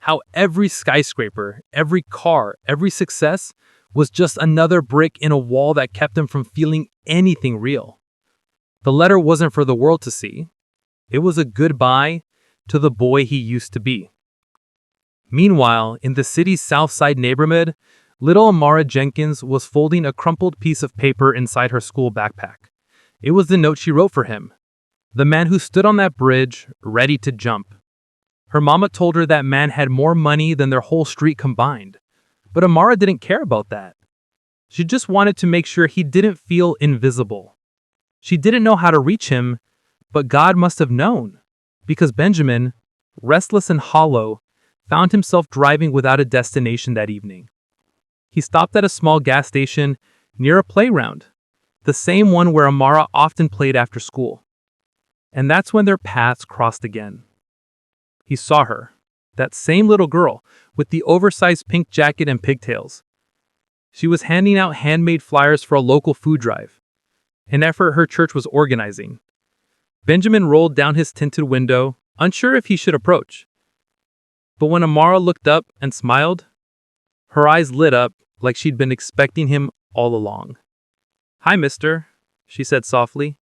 How every skyscraper, every car, every success was just another brick in a wall that kept him from feeling anything real. The letter wasn't for the world to see. It was a goodbye to the boy he used to be. Meanwhile, in the city's South Side neighborhood, little Amara Jenkins was folding a crumpled piece of paper inside her school backpack. It was the note she wrote for him. The man who stood on that bridge, ready to jump. Her mama told her that man had more money than their whole street combined. But Amara didn't care about that. She just wanted to make sure he didn't feel invisible. She didn't know how to reach him, but God must have known, because Benjamin, restless and hollow, found himself driving without a destination that evening. He stopped at a small gas station near a playground, the same one where Amara often played after school. And that's when their paths crossed again. He saw her, that same little girl with the oversized pink jacket and pigtails. She was handing out handmade flyers for a local food drive, an effort her church was organizing. Benjamin rolled down his tinted window, unsure if he should approach. But when Amara looked up and smiled, her eyes lit up like she'd been expecting him all along. "Hi, mister," she said softly.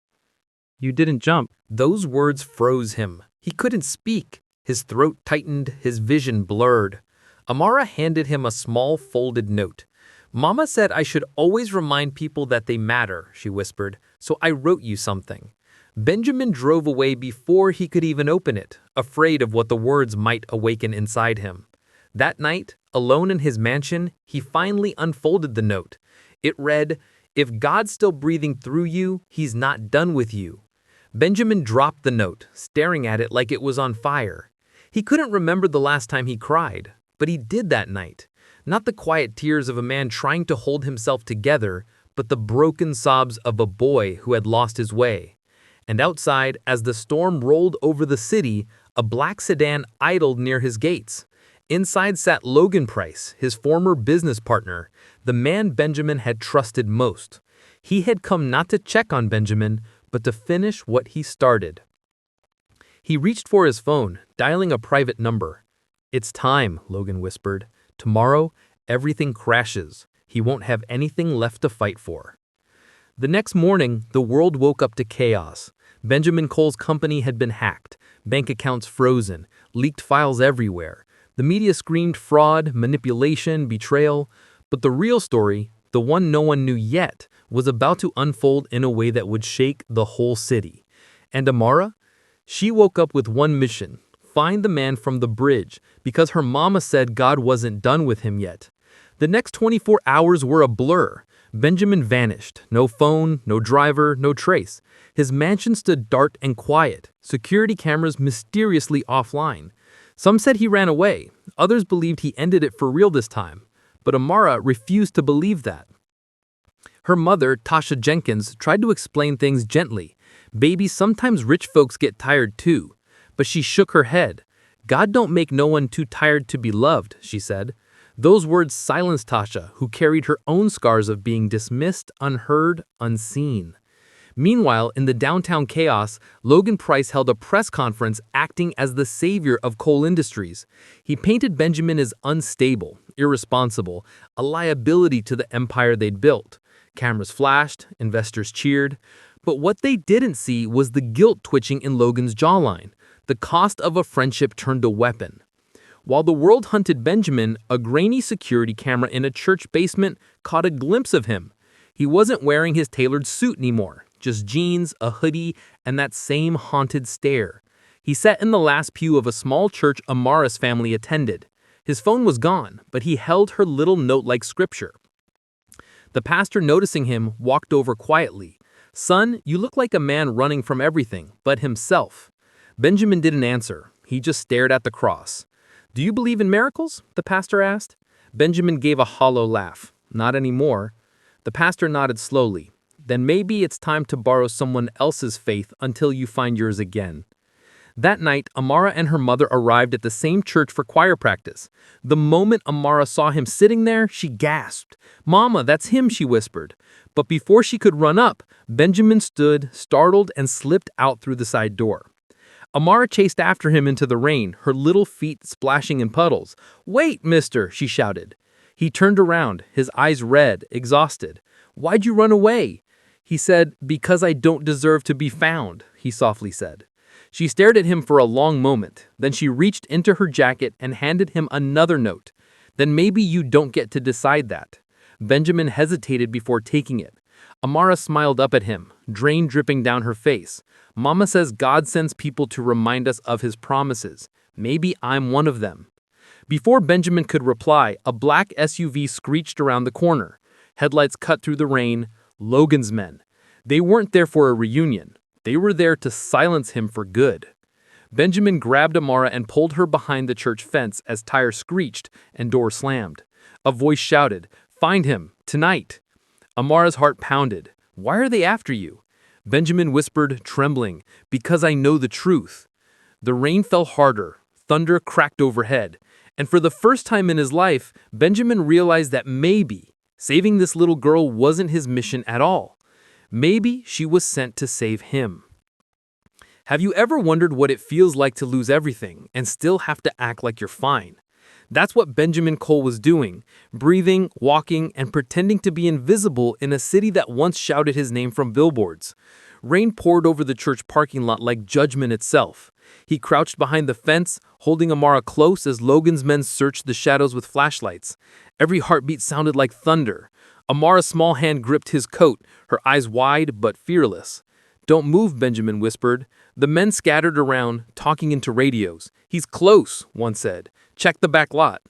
"You didn't jump." Those words froze him. He couldn't speak. His throat tightened, his vision blurred. Amara handed him a small folded note. "Mama said I should always remind people that they matter," she whispered, "so I wrote you something." Benjamin drove away before he could even open it, afraid of what the words might awaken inside him. That night, alone in his mansion, he finally unfolded the note. It read, "If God's still breathing through you, he's not done with you." Benjamin dropped the note, staring at it like it was on fire. He couldn't remember the last time he cried, but he did that night. Not the quiet tears of a man trying to hold himself together, but the broken sobs of a boy who had lost his way. And outside, as the storm rolled over the city, a black sedan idled near his gates. Inside sat Logan Price, his former business partner, the man Benjamin had trusted most. He had come not to check on Benjamin, but to finish what he started. He reached for his phone, dialing a private number. "It's time," Logan whispered. "Tomorrow, everything crashes. He won't have anything left to fight for." The next morning, the world woke up to chaos. Benjamin Cole's company had been hacked, bank accounts frozen, leaked files everywhere. The media screamed fraud, manipulation, betrayal. But the real story, the one no one knew yet, was about to unfold in a way that would shake the whole city. And Amara? She woke up with one mission: find the man from the bridge, because her mama said God wasn't done with him yet. The next 24 hours were a blur. Benjamin vanished. No phone, no driver, no trace. His mansion stood dark and quiet, security cameras mysteriously offline. Some said he ran away. Others believed he ended it for real this time. But Amara refused to believe that. Her mother, Tasha Jenkins, tried to explain things gently. "Baby, sometimes rich folks get tired too." But she shook her head. "God don't make no one too tired to be loved," she said. Those words silenced Tasha, who carried her own scars of being dismissed, unheard, unseen. Meanwhile, in the downtown chaos, Logan Price held a press conference acting as the savior of coal industries. He painted Benjamin as unstable, irresponsible, a liability to the empire they'd built. Cameras flashed, investors cheered. But what they didn't see was the guilt twitching in Logan's jawline, the cost of a friendship turned a weapon. While the world hunted Benjamin, a grainy security camera in a church basement caught a glimpse of him. He wasn't wearing his tailored suit anymore, just jeans, a hoodie, and that same haunted stare. He sat in the last pew of a small church Amara's family attended. His phone was gone, but he held her little note like scripture. The pastor, noticing him, walked over quietly. "Son, you look like a man running from everything, but himself." Benjamin didn't answer. He just stared at the cross. "Do you believe in miracles?" the pastor asked. Benjamin gave a hollow laugh. "Not anymore." The pastor nodded slowly. "Then maybe it's time to borrow someone else's faith until you find yours again." That night, Amara and her mother arrived at the same church for choir practice. The moment Amara saw him sitting there, she gasped. "Mama, that's him," she whispered. But before she could run up, Benjamin stood, startled, and slipped out through the side door. Amara chased after him into the rain, her little feet splashing in puddles. "Wait, mister," she shouted. He turned around, his eyes red, exhausted. "Why'd you run away?" He said, "Because I don't deserve to be found," he softly said. She stared at him for a long moment. Then she reached into her jacket and handed him another note. "Then maybe you don't get to decide that." Benjamin hesitated before taking it. Amara smiled up at him, drain dripping down her face. "Mama says God sends people to remind us of his promises. Maybe I'm one of them." Before Benjamin could reply, a black SUV screeched around the corner. Headlights cut through the rain. Logan's men. They weren't there for a reunion. They were there to silence him for good. Benjamin grabbed Amara and pulled her behind the church fence as tires screeched and doors slammed. A voice shouted, "Find him, tonight." Amara's heart pounded. "Why are they after you?" Benjamin whispered, trembling, "Because I know the truth." The rain fell harder. Thunder cracked overhead. And for the first time in his life, Benjamin realized that maybe saving this little girl wasn't his mission at all. Maybe she was sent to save him. Have you ever wondered what it feels like to lose everything and still have to act like you're fine? That's what Benjamin Cole was doing, breathing, walking, and pretending to be invisible in a city that once shouted his name from billboards. Rain poured over the church parking lot like judgment itself. He crouched behind the fence, holding Amara close as Logan's men searched the shadows with flashlights. Every heartbeat sounded like thunder. Amara's small hand gripped his coat, her eyes wide but fearless. "Don't move," Benjamin whispered. The men scattered around, talking into radios. "He's close," one said. "Check the back lot."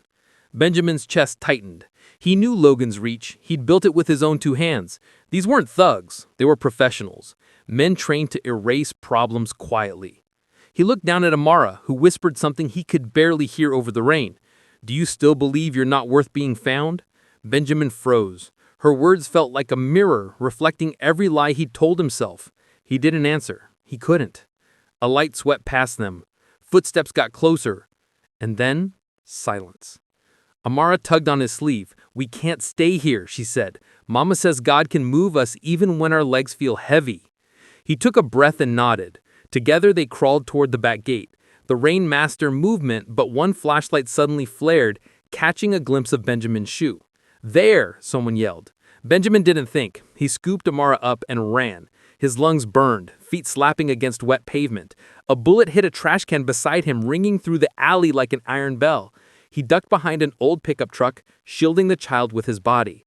Benjamin's chest tightened. He knew Logan's reach. He'd built it with his own two hands. These weren't thugs. They were professionals. Men trained to erase problems quietly. He looked down at Amara, who whispered something he could barely hear over the rain. "Do you still believe you're not worth being found?" Benjamin froze. Her words felt like a mirror, reflecting every lie he'd told himself. He didn't answer. He couldn't. A light swept past them. Footsteps got closer. And then, silence. Amara tugged on his sleeve. "We can't stay here," she said. "Mama says God can move us even when our legs feel heavy." He took a breath and nodded. Together they crawled toward the back gate. The rain masked their movement, but one flashlight suddenly flared, catching a glimpse of Benjamin's shoe. "There!" someone yelled. Benjamin didn't think. He scooped Amara up and ran. His lungs burned, feet slapping against wet pavement. A bullet hit a trash can beside him, ringing through the alley like an iron bell. He ducked behind an old pickup truck, shielding the child with his body.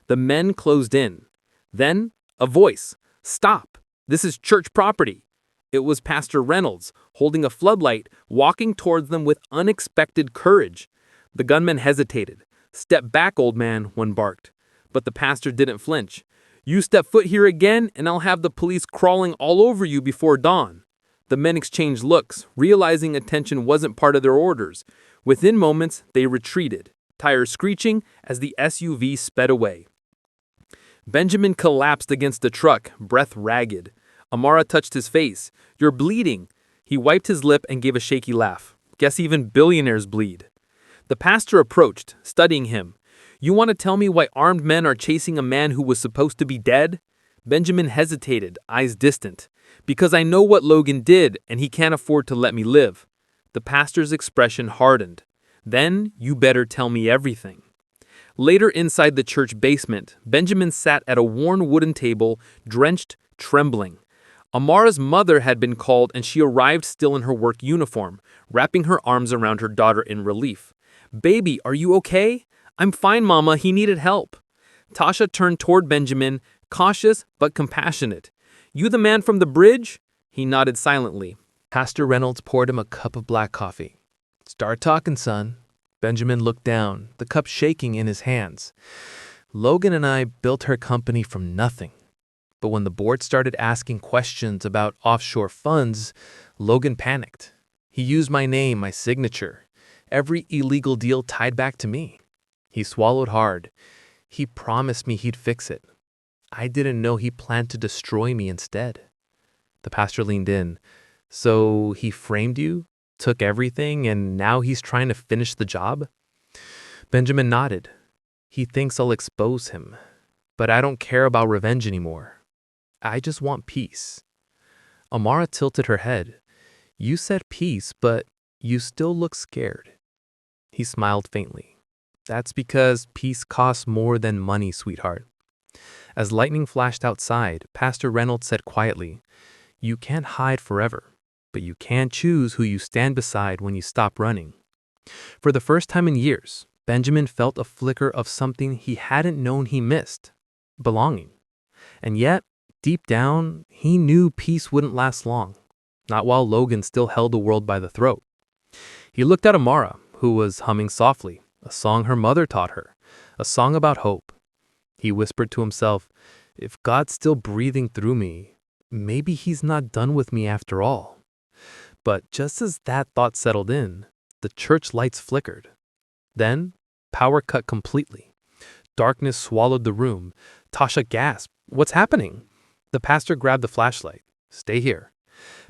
The men closed in. Then, a voice. "Stop! This is church property." It was Pastor Reynolds, holding a floodlight, walking towards them with unexpected courage. The gunmen hesitated. "Step back, old man," one barked. But the pastor didn't flinch. "You step foot here again, and I'll have the police crawling all over you before dawn." The men exchanged looks, realizing attention wasn't part of their orders. Within moments, they retreated, tires screeching as the SUV sped away. Benjamin collapsed against the truck, breath ragged. Amara touched his face. "You're bleeding." He wiped his lip and gave a shaky laugh. "Guess even billionaires bleed." The pastor approached, studying him. "You want to tell me why armed men are chasing a man who was supposed to be dead?" Benjamin hesitated, eyes distant. "Because I know what Logan did, and he can't afford to let me live." The pastor's expression hardened. "Then you better tell me everything." Later inside the church basement, Benjamin sat at a worn wooden table, drenched, trembling. Amara's mother had been called and she arrived still in her work uniform, wrapping her arms around her daughter in relief. "Baby, are you okay?" "I'm fine, Mama, he needed help." Tasha turned toward Benjamin, cautious but compassionate. "You the man from the bridge?" He nodded silently. Pastor Reynolds poured him a cup of black coffee. "Start talking, son." Benjamin looked down, the cup shaking in his hands. "Logan and I built her company from nothing. But when the board started asking questions about offshore funds, Logan panicked. He used my name, my signature. Every illegal deal tied back to me. He swallowed hard. He promised me he'd fix it. I didn't know he planned to destroy me instead." The pastor leaned in. "So he framed you, took everything, and now he's trying to finish the job?" Benjamin nodded. "He thinks I'll expose him. But I don't care about revenge anymore. I just want peace." Amara tilted her head. "You said peace, but you still look scared." He smiled faintly. "That's because peace costs more than money, sweetheart." As lightning flashed outside, Pastor Reynolds said quietly, "You can't hide forever, but you can choose who you stand beside when you stop running." For the first time in years, Benjamin felt a flicker of something he hadn't known he missed: belonging. And yet, deep down, he knew peace wouldn't last long, not while Logan still held the world by the throat. He looked at Amara, who was humming softly, a song her mother taught her, a song about hope. He whispered to himself, "If God's still breathing through me, maybe he's not done with me after all." But just as that thought settled in, the church lights flickered. Then, power cut completely. Darkness swallowed the room. Tasha gasped, "What's happening?" The pastor grabbed the flashlight. "Stay here."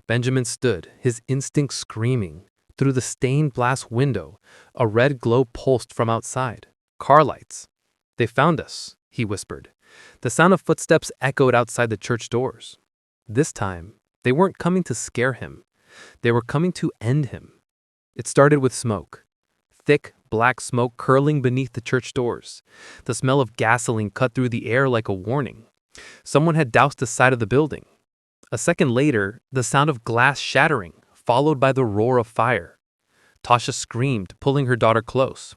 Benjamin stood, his instincts screaming. Through the stained glass window, a red glow pulsed from outside. Car lights. "They found us," he whispered. The sound of footsteps echoed outside the church doors. This time, they weren't coming to scare him. They were coming to end him. It started with smoke. Thick, black smoke curling beneath the church doors. The smell of gasoline cut through the air like a warning. Someone had doused the side of the building. A second later, the sound of glass shattering, followed by the roar of fire. Tasha screamed, pulling her daughter close.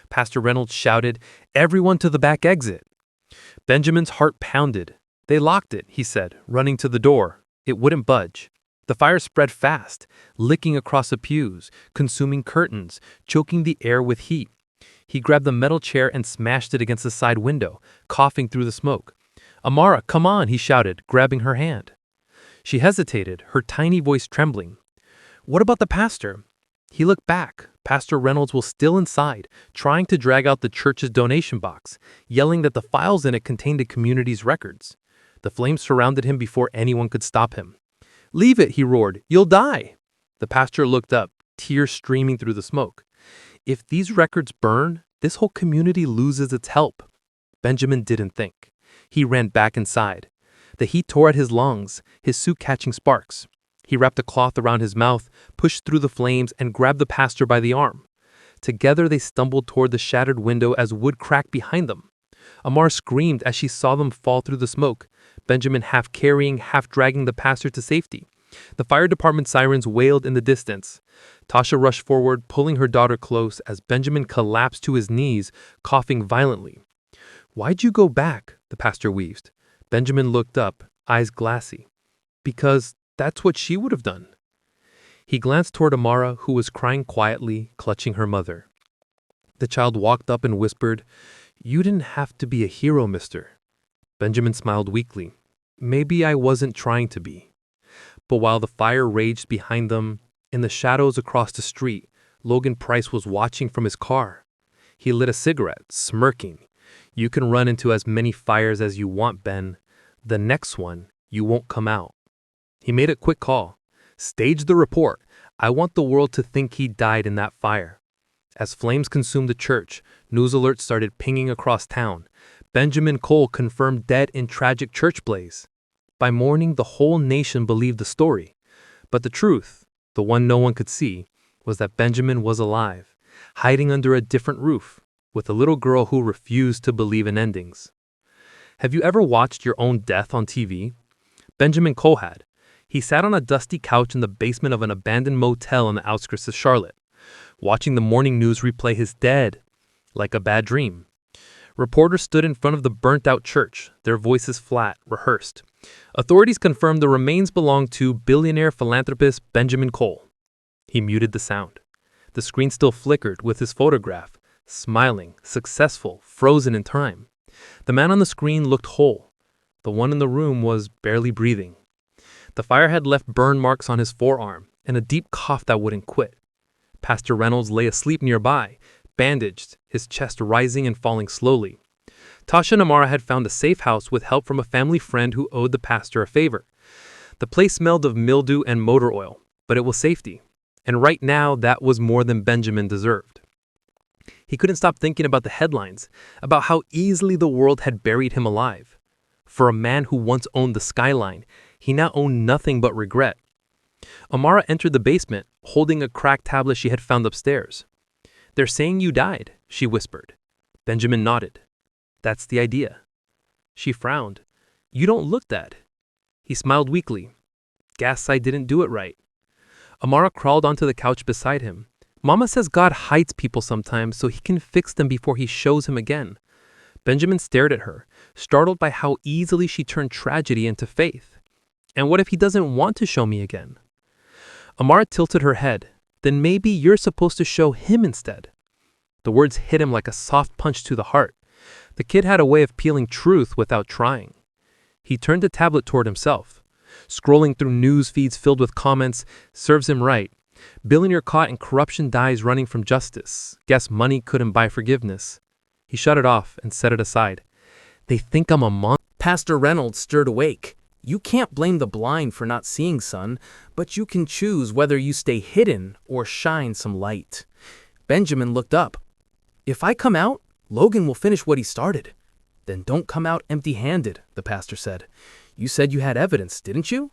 Pastor Reynolds shouted, "Everyone to the back exit." Benjamin's heart pounded. "They locked it," he said, running to the door. It wouldn't budge. The fire spread fast, licking across the pews, consuming curtains, choking the air with heat. He grabbed the metal chair and smashed it against the side window, coughing through the smoke. "Amara, come on," he shouted, grabbing her hand. She hesitated, her tiny voice trembling. "What about the pastor?" He looked back. Pastor Reynolds was still inside, trying to drag out the church's donation box, yelling that the files in it contained the community's records. The flames surrounded him before anyone could stop him. "Leave it," he roared. "You'll die." The pastor looked up, tears streaming through the smoke. If these records burn, this whole community loses its help. Benjamin didn't think. He ran back inside. The heat tore at his lungs, his suit catching sparks. He wrapped a cloth around his mouth, pushed through the flames, and grabbed the pastor by the arm. Together they stumbled toward the shattered window as wood cracked behind them. Amara screamed as she saw them fall through the smoke, Benjamin half carrying, half dragging the pastor to safety. The fire department sirens wailed in the distance. Tasha rushed forward, pulling her daughter close as Benjamin collapsed to his knees, coughing violently. "Why'd you go back?" the pastor wheezed. Benjamin looked up, eyes glassy. "Because that's what she would have done." He glanced toward Amara, who was crying quietly, clutching her mother. The child walked up and whispered, "You didn't have to be a hero, mister." Benjamin smiled weakly. "Maybe I wasn't trying to be." But while the fire raged behind them, in the shadows across the street, Logan Price was watching from his car. He lit a cigarette, smirking. "You can run into as many fires as you want, Ben. The next one, you won't come out." He made a quick call. "Stage the report. I want the world to think he died in that fire." As flames consumed the church, news alerts started pinging across town. Benjamin Cole confirmed dead in tragic church blaze. By morning, the whole nation believed the story. But the truth, the one no one could see, was that Benjamin was alive, hiding under a different roof, with a little girl who refused to believe in endings. Have you ever watched your own death on TV? Benjamin Cole had. He sat on a dusty couch in the basement of an abandoned motel on the outskirts of Charlotte, watching the morning news replay his dead like a bad dream. Reporters stood in front of the burnt-out church, their voices flat, rehearsed. Authorities confirmed the remains belonged to billionaire philanthropist Benjamin Cole. He muted the sound. The screen still flickered with his photograph, smiling, successful, frozen in time. The man on the screen looked whole. The one in the room was barely breathing. The fire had left burn marks on his forearm and a deep cough that wouldn't quit. Pastor Reynolds lay asleep nearby, bandaged, his chest rising and falling slowly. Tasha and Amara had found a safe house with help from a family friend who owed the pastor a favor. The place smelled of mildew and motor oil, but it was safety. And right now, that was more than Benjamin deserved. He couldn't stop thinking about the headlines, about how easily the world had buried him alive. For a man who once owned the skyline, he now owned nothing but regret. Amara entered the basement, holding a cracked tablet she had found upstairs. "They're saying you died," she whispered. Benjamin nodded. "That's the idea." She frowned. "You don't look dead." He smiled weakly. "Guess I didn't do it right." Amara crawled onto the couch beside him. "Mama says God hides people sometimes so he can fix them before he shows him again." Benjamin stared at her, startled by how easily she turned tragedy into faith. "And what if he doesn't want to show me again?" Amara tilted her head. "Then maybe you're supposed to show him instead." The words hit him like a soft punch to the heart. The kid had a way of peeling truth without trying. He turned the tablet toward himself. Scrolling through news feeds filled with comments, "Serves him right. Billionaire caught in corruption dies running from justice. Guess money couldn't buy forgiveness." He shut it off and set it aside. "They think I'm a monster." Pastor Reynolds stirred awake. "You can't blame the blind for not seeing, son, but you can choose whether you stay hidden or shine some light." Benjamin looked up. "If I come out, Logan will finish what he started." "Then don't come out empty-handed," the pastor said. "You said you had evidence, didn't you?"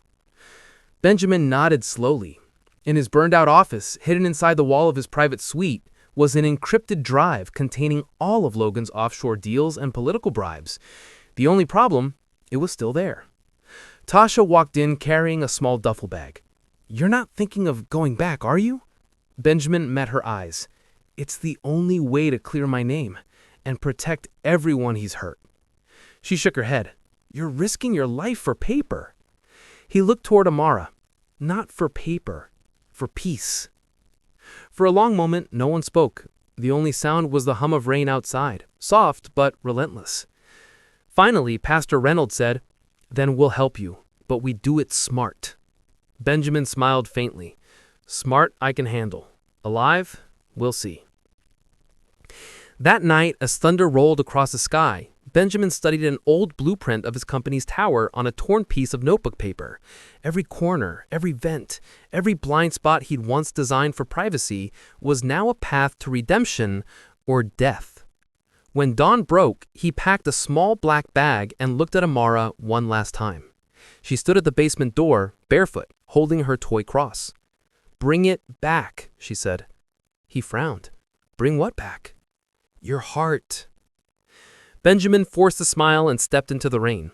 Benjamin nodded slowly. In his burned-out office, hidden inside the wall of his private suite, was an encrypted drive containing all of Logan's offshore deals and political bribes. The only problem, it was still there. Tasha walked in carrying a small duffel bag. "You're not thinking of going back, are you?" Benjamin met her eyes. "It's the only way to clear my name and protect everyone he's hurt." She shook her head. "You're risking your life for paper." He looked toward Amara. "Not for paper, for peace." For a long moment, no one spoke. The only sound was the hum of rain outside, soft but relentless. Finally, Pastor Reynolds said, "Then we'll help you, but we do it smart." Benjamin smiled faintly. "Smart I can handle. Alive, we'll see." That night, as thunder rolled across the sky, Benjamin studied an old blueprint of his company's tower on a torn piece of notebook paper. Every corner, every vent, every blind spot he'd once designed for privacy was now a path to redemption or death. When dawn broke, he packed a small black bag and looked at Amara one last time. She stood at the basement door, barefoot, holding her toy cross. "Bring it back," she said. He frowned. "Bring what back?" "Your heart." Benjamin forced a smile and stepped into the rain.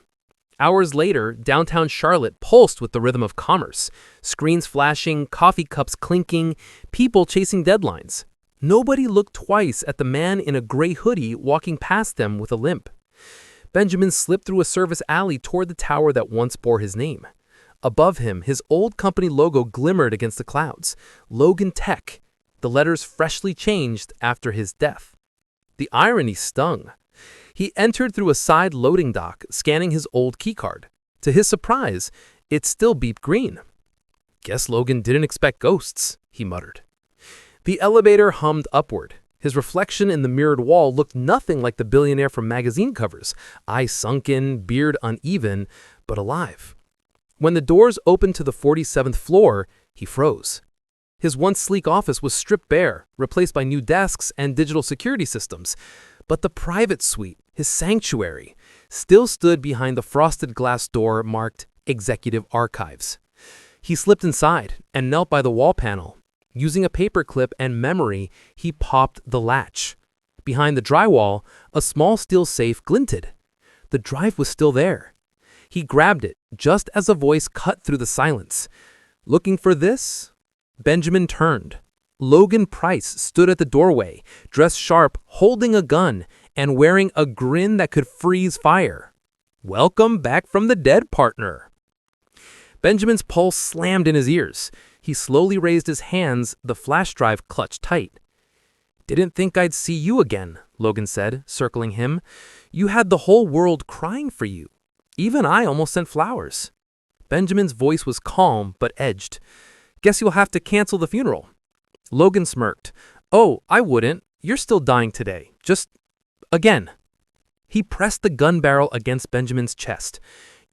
Hours later, downtown Charlotte pulsed with the rhythm of commerce. Screens flashing, coffee cups clinking, people chasing deadlines. Nobody looked twice at the man in a gray hoodie walking past them with a limp. Benjamin slipped through a service alley toward the tower that once bore his name. Above him, his old company logo glimmered against the clouds. Logan Tech, the letters freshly changed after his death. The irony stung. He entered through a side loading dock, scanning his old keycard. To his surprise, it still beeped green. "Guess Logan didn't expect ghosts," he muttered. The elevator hummed upward. His reflection in the mirrored wall looked nothing like the billionaire from magazine covers, eyes sunken, beard uneven, but alive. When the doors opened to the 47th floor, he froze. His once sleek office was stripped bare, replaced by new desks and digital security systems. But the private suite, his sanctuary, still stood behind the frosted glass door marked Executive Archives. He slipped inside and knelt by the wall panel. Using a paperclip and memory, he popped the latch. Behind the drywall, a small steel safe glinted. The drive was still there. He grabbed it just as a voice cut through the silence. "Looking for this?" Benjamin turned. Logan Price stood at the doorway, dressed sharp, holding a gun, and wearing a grin that could freeze fire. "Welcome back from the dead, partner." Benjamin's pulse slammed in his ears. He slowly raised his hands, the flash drive clutched tight. "Didn't think I'd see you again," Logan said, circling him. "You had the whole world crying for you. Even I almost sent flowers." Benjamin's voice was calm but edged. "Guess you'll have to cancel the funeral." Logan smirked. "Oh, I wouldn't. You're still dying today. Just again." He pressed the gun barrel against Benjamin's chest.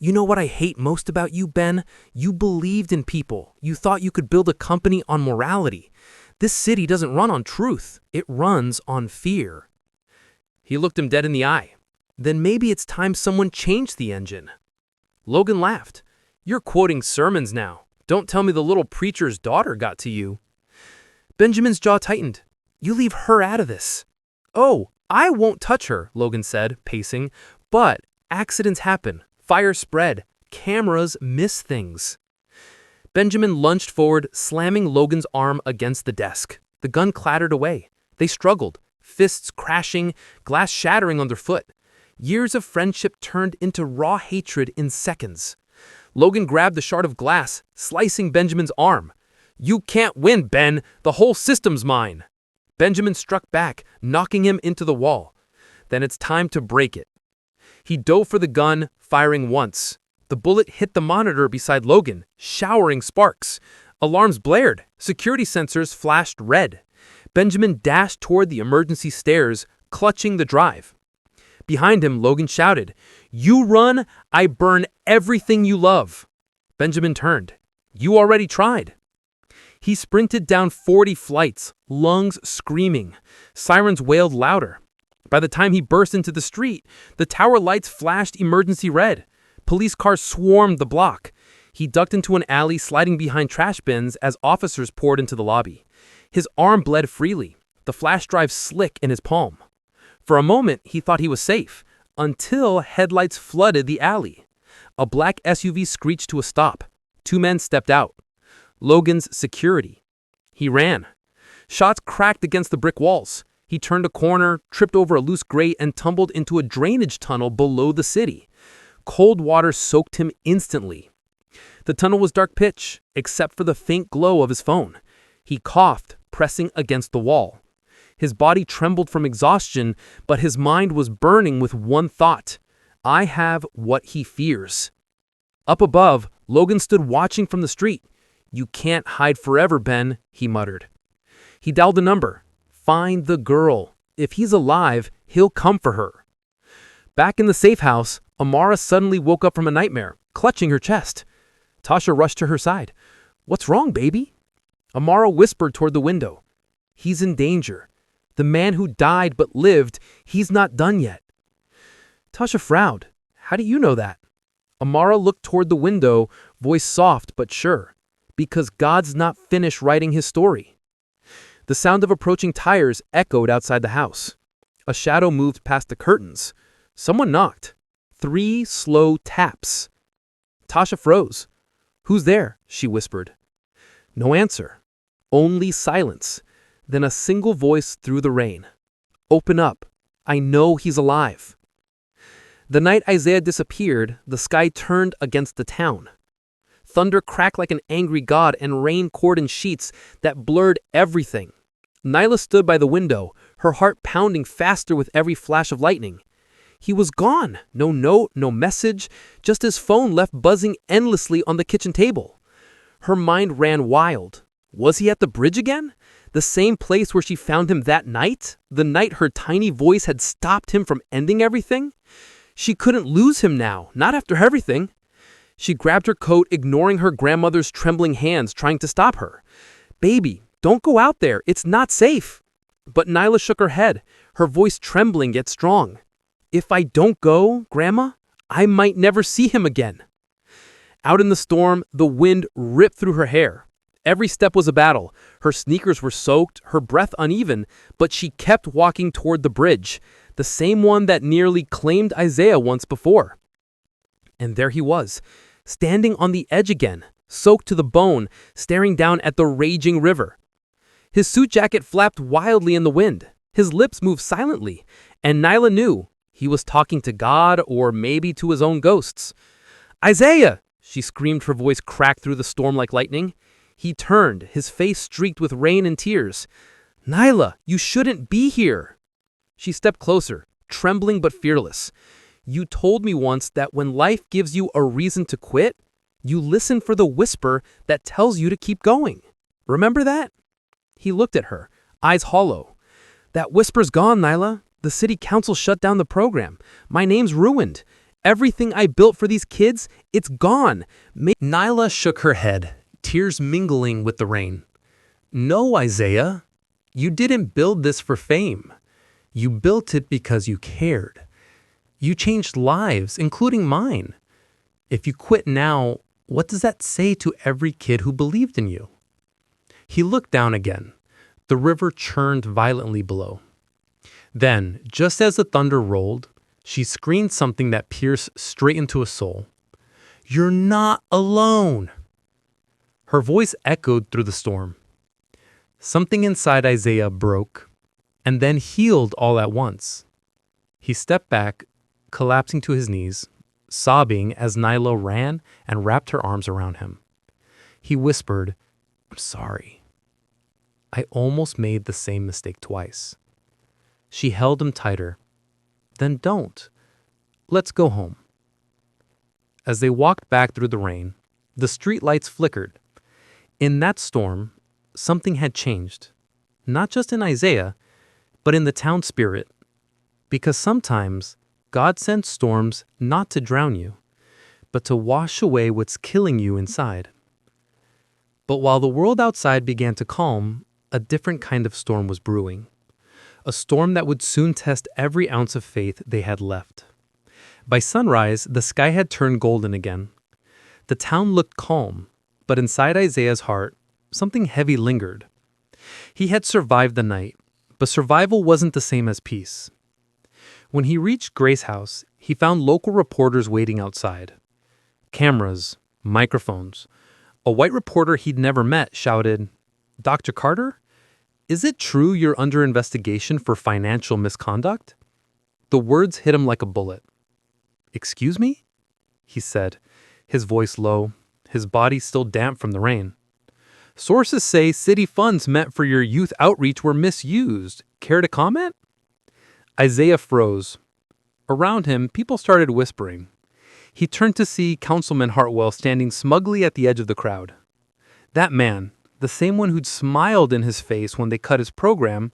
"You know what I hate most about you, Ben? You believed in people. You thought you could build a company on morality. This city doesn't run on truth. It runs on fear." He looked him dead in the eye. "Then maybe it's time someone changed the engine." Logan laughed. "You're quoting sermons now. Don't tell me the little preacher's daughter got to you." Benjamin's jaw tightened. "You leave her out of this." "Oh, I won't touch her," Logan said, pacing. "But accidents happen. Fire spread. Cameras miss things." Benjamin lunged forward, slamming Logan's arm against the desk. The gun clattered away. They struggled, fists crashing, glass shattering underfoot. Years of friendship turned into raw hatred in seconds. Logan grabbed the shard of glass, slicing Benjamin's arm. "You can't win, Ben. The whole system's mine." Benjamin struck back, knocking him into the wall. "Then it's time to break it." He dove for the gun, firing once. The bullet hit the monitor beside Logan, showering sparks. Alarms blared. Security sensors flashed red. Benjamin dashed toward the emergency stairs, clutching the drive. Behind him, Logan shouted, "You run, I burn everything you love." Benjamin turned. "You already tried." He sprinted down 40 flights, lungs screaming. Sirens wailed louder. By the time he burst into the street, the tower lights flashed emergency red. Police cars swarmed the block. He ducked into an alley, sliding behind trash bins as officers poured into the lobby. His arm bled freely, the flash drive slick in his palm. For a moment, he thought he was safe, until headlights flooded the alley. A black SUV screeched to a stop. 2 men stepped out. Logan's security. He ran. Shots cracked against the brick walls. He turned a corner, tripped over a loose grate, and tumbled into a drainage tunnel below the city. Cold water soaked him instantly. The tunnel was dark pitch, except for the faint glow of his phone. He coughed, pressing against the wall. His body trembled from exhaustion, but his mind was burning with one thought. I have what he fears. Up above, Logan stood watching from the street. "You can't hide forever, Ben," he muttered. He dialed a number. Find the girl. If he's alive, he'll come for her. Back in the safe house, Amara suddenly woke up from a nightmare, clutching her chest. Tasha rushed to her side. "What's wrong, baby?" Amara whispered toward the window. "He's in danger. The man who died but lived, he's not done yet." Tasha frowned. "How do you know that?" Amara looked toward the window, voice soft but sure. "Because God's not finished writing his story." The sound of approaching tires echoed outside the house. A shadow moved past the curtains. Someone knocked. 3 slow taps. Tasha froze. "Who's there?" she whispered. No answer. Only silence. Then a single voice through the rain. "Open up. I know he's alive." The night Isaiah disappeared, the sky turned against the town. Thunder cracked like an angry god and rain poured in sheets that blurred everything. Nyla stood by the window, her heart pounding faster with every flash of lightning. He was gone. No note, no message, just his phone left buzzing endlessly on the kitchen table. Her mind ran wild. Was he at the bridge again? The same place where she found him that night? The night her tiny voice had stopped him from ending everything? She couldn't lose him now, not after everything. She grabbed her coat, ignoring her grandmother's trembling hands trying to stop her. "Baby, don't go out there. It's not safe." But Nyla shook her head, her voice trembling yet strong. "If I don't go, Grandma, I might never see him again." Out in the storm, the wind ripped through her hair. Every step was a battle. Her sneakers were soaked, her breath uneven, but she kept walking toward the bridge, the same one that nearly claimed Isaiah once before. And there he was, standing on the edge again, soaked to the bone, staring down at the raging river. His suit jacket flapped wildly in the wind. His lips moved silently, and Nyla knew he was talking to God or maybe to his own ghosts. "Isaiah!" she screamed, her voice cracked through the storm like lightning. He turned, his face streaked with rain and tears. "Nyla, you shouldn't be here." She stepped closer, trembling but fearless. "You told me once that when life gives you a reason to quit, you listen for the whisper that tells you to keep going. Remember that?" He looked at her, eyes hollow. "That whisper's gone, Nyla. The city council shut down the program. My name's ruined. Everything I built for these kids, it's gone." Nyla shook her head, tears mingling with the rain. "No, Isaiah. You didn't build this for fame. You built it because you cared. You changed lives, including mine. If you quit now, what does that say to every kid who believed in you?" He looked down again. The river churned violently below. Then, just as the thunder rolled, she screamed something that pierced straight into his soul. "You're not alone!" Her voice echoed through the storm. Something inside Isaiah broke, and then healed all at once. He stepped back, collapsing to his knees, sobbing as Nyla ran and wrapped her arms around him. He whispered, "I'm sorry. I almost made the same mistake twice." She held him tighter. "Then don't. Let's go home." As they walked back through the rain, the street lights flickered. In that storm, something had changed. Not just in Isaiah, but in the town spirit. Because sometimes God sends storms not to drown you, but to wash away what's killing you inside. But while the world outside began to calm, a different kind of storm was brewing. A storm that would soon test every ounce of faith they had left. By sunrise, the sky had turned golden again. The town looked calm, but inside Isaiah's heart, something heavy lingered. He had survived the night, but survival wasn't the same as peace. When he reached Grace House, he found local reporters waiting outside. Cameras, microphones. A white reporter he'd never met shouted, "Dr. Carter? Is it true you're under investigation for financial misconduct?" The words hit him like a bullet. "Excuse me?" he said, his voice low, his body still damp from the rain. "Sources say city funds meant for your youth outreach were misused. Care to comment?" Isaiah froze. Around him, people started whispering. He turned to see Councilman Hartwell standing smugly at the edge of the crowd. That man, the same one who'd smiled in his face when they cut his program,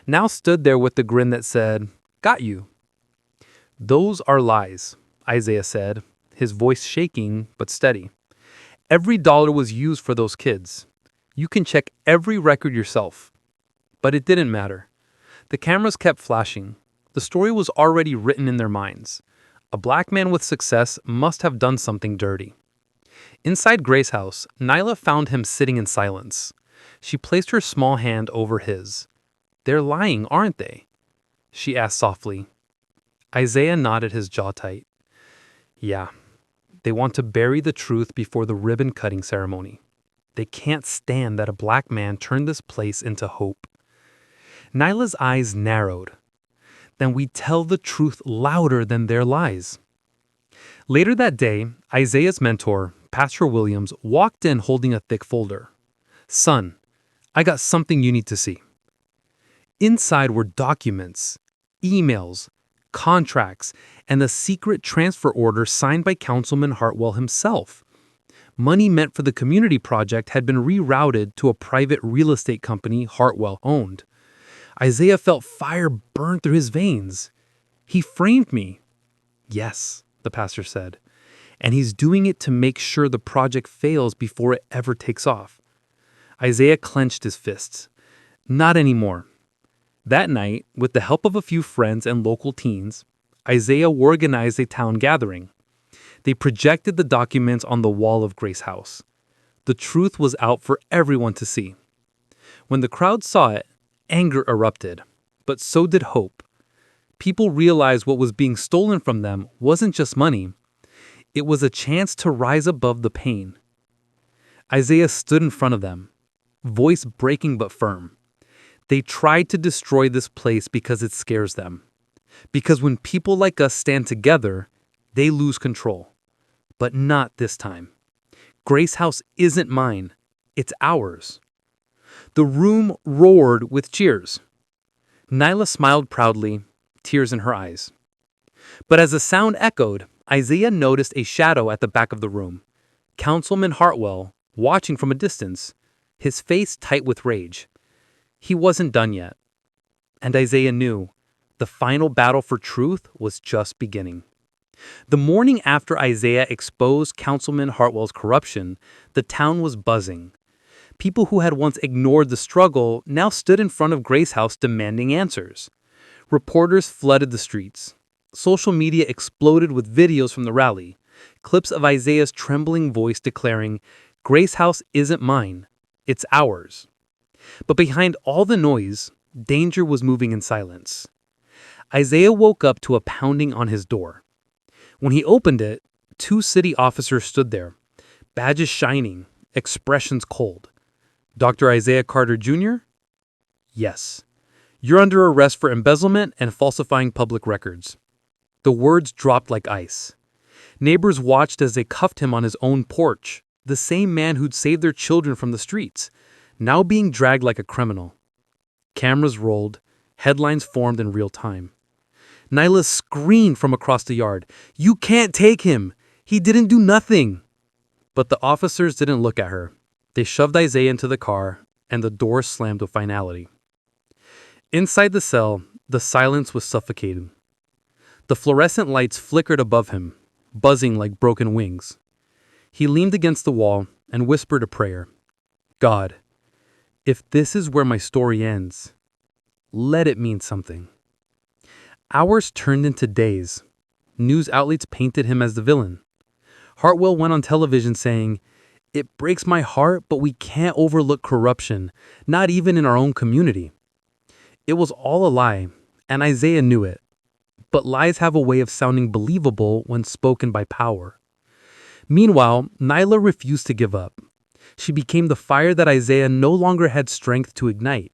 now stood there with the grin that said, "Got you." "Those are lies," Isaiah said, his voice shaking but steady. "Every dollar was used for those kids. You can check every record yourself." But it didn't matter. The cameras kept flashing. The story was already written in their minds. A black man with success must have done something dirty. Inside Gray's house, Nyla found him sitting in silence. She placed her small hand over his. "They're lying, aren't they?" she asked softly. Isaiah nodded, his jaw tight. "Yeah, they want to bury the truth before the ribbon-cutting ceremony. They can't stand that a black man turned this place into hope." Nyla's eyes narrowed. "Then we tell the truth louder than their lies." Later that day, Isaiah's mentor, Pastor Williams, walked in holding a thick folder. "Son, I got something you need to see." Inside were documents, emails, contracts, and the secret transfer order signed by Councilman Hartwell himself. Money meant for the community project had been rerouted to a private real estate company Hartwell owned. Isaiah felt fire burn through his veins. "He framed me." "Yes," the pastor said, "and he's doing it to make sure the project fails before it ever takes off." Isaiah clenched his fists. "Not anymore." That night, with the help of a few friends and local teens, Isaiah organized a town gathering. They projected the documents on the wall of Gray's house. The truth was out for everyone to see. When the crowd saw it, anger erupted, but so did hope. People realized what was being stolen from them wasn't just money. It was a chance to rise above the pain. Isaiah stood in front of them, voice breaking but firm. They tried to destroy this place because it scares them. Because when people like us stand together, they lose control. But not this time. Gray's house isn't mine. It's ours. The room roared with cheers. Nyla smiled proudly, tears in her eyes. But as the sound echoed, Isaiah noticed a shadow at the back of the room. Councilman Hartwell, watching from a distance, his face tight with rage. He wasn't done yet. And Isaiah knew the final battle for truth was just beginning. The morning after Isaiah exposed Councilman Hartwell's corruption, the town was buzzing. People who had once ignored the struggle now stood in front of Gray's house demanding answers. Reporters flooded the streets. Social media exploded with videos from the rally, clips of Isaiah's trembling voice declaring, "Gray's house isn't mine, it's ours." But behind all the noise, danger was moving in silence. Isaiah woke up to a pounding on his door. When he opened it, 2 city officers stood there, badges shining, expressions cold. "Dr. Isaiah Carter Jr.?" "Yes. You're under arrest for embezzlement and falsifying public records." The words dropped like ice. Neighbors watched as they cuffed him on his own porch, the same man who'd saved their children from the streets, now being dragged like a criminal. Cameras rolled, headlines formed in real time. Nyla screamed from across the yard, "You can't take him! He didn't do nothing!" But the officers didn't look at her. They shoved Isaiah into the car, and the door slammed with finality. Inside the cell, the silence was suffocating. The fluorescent lights flickered above him, buzzing like broken wings. He leaned against the wall and whispered a prayer. "God, if this is where my story ends, let it mean something." Hours turned into days. News outlets painted him as the villain. Hartwell went on television saying, "It breaks my heart, but we can't overlook corruption, not even in our own community." It was all a lie, and Isaiah knew it. But lies have a way of sounding believable when spoken by power. Meanwhile, Nyla refused to give up. She became the fire that Isaiah no longer had strength to ignite.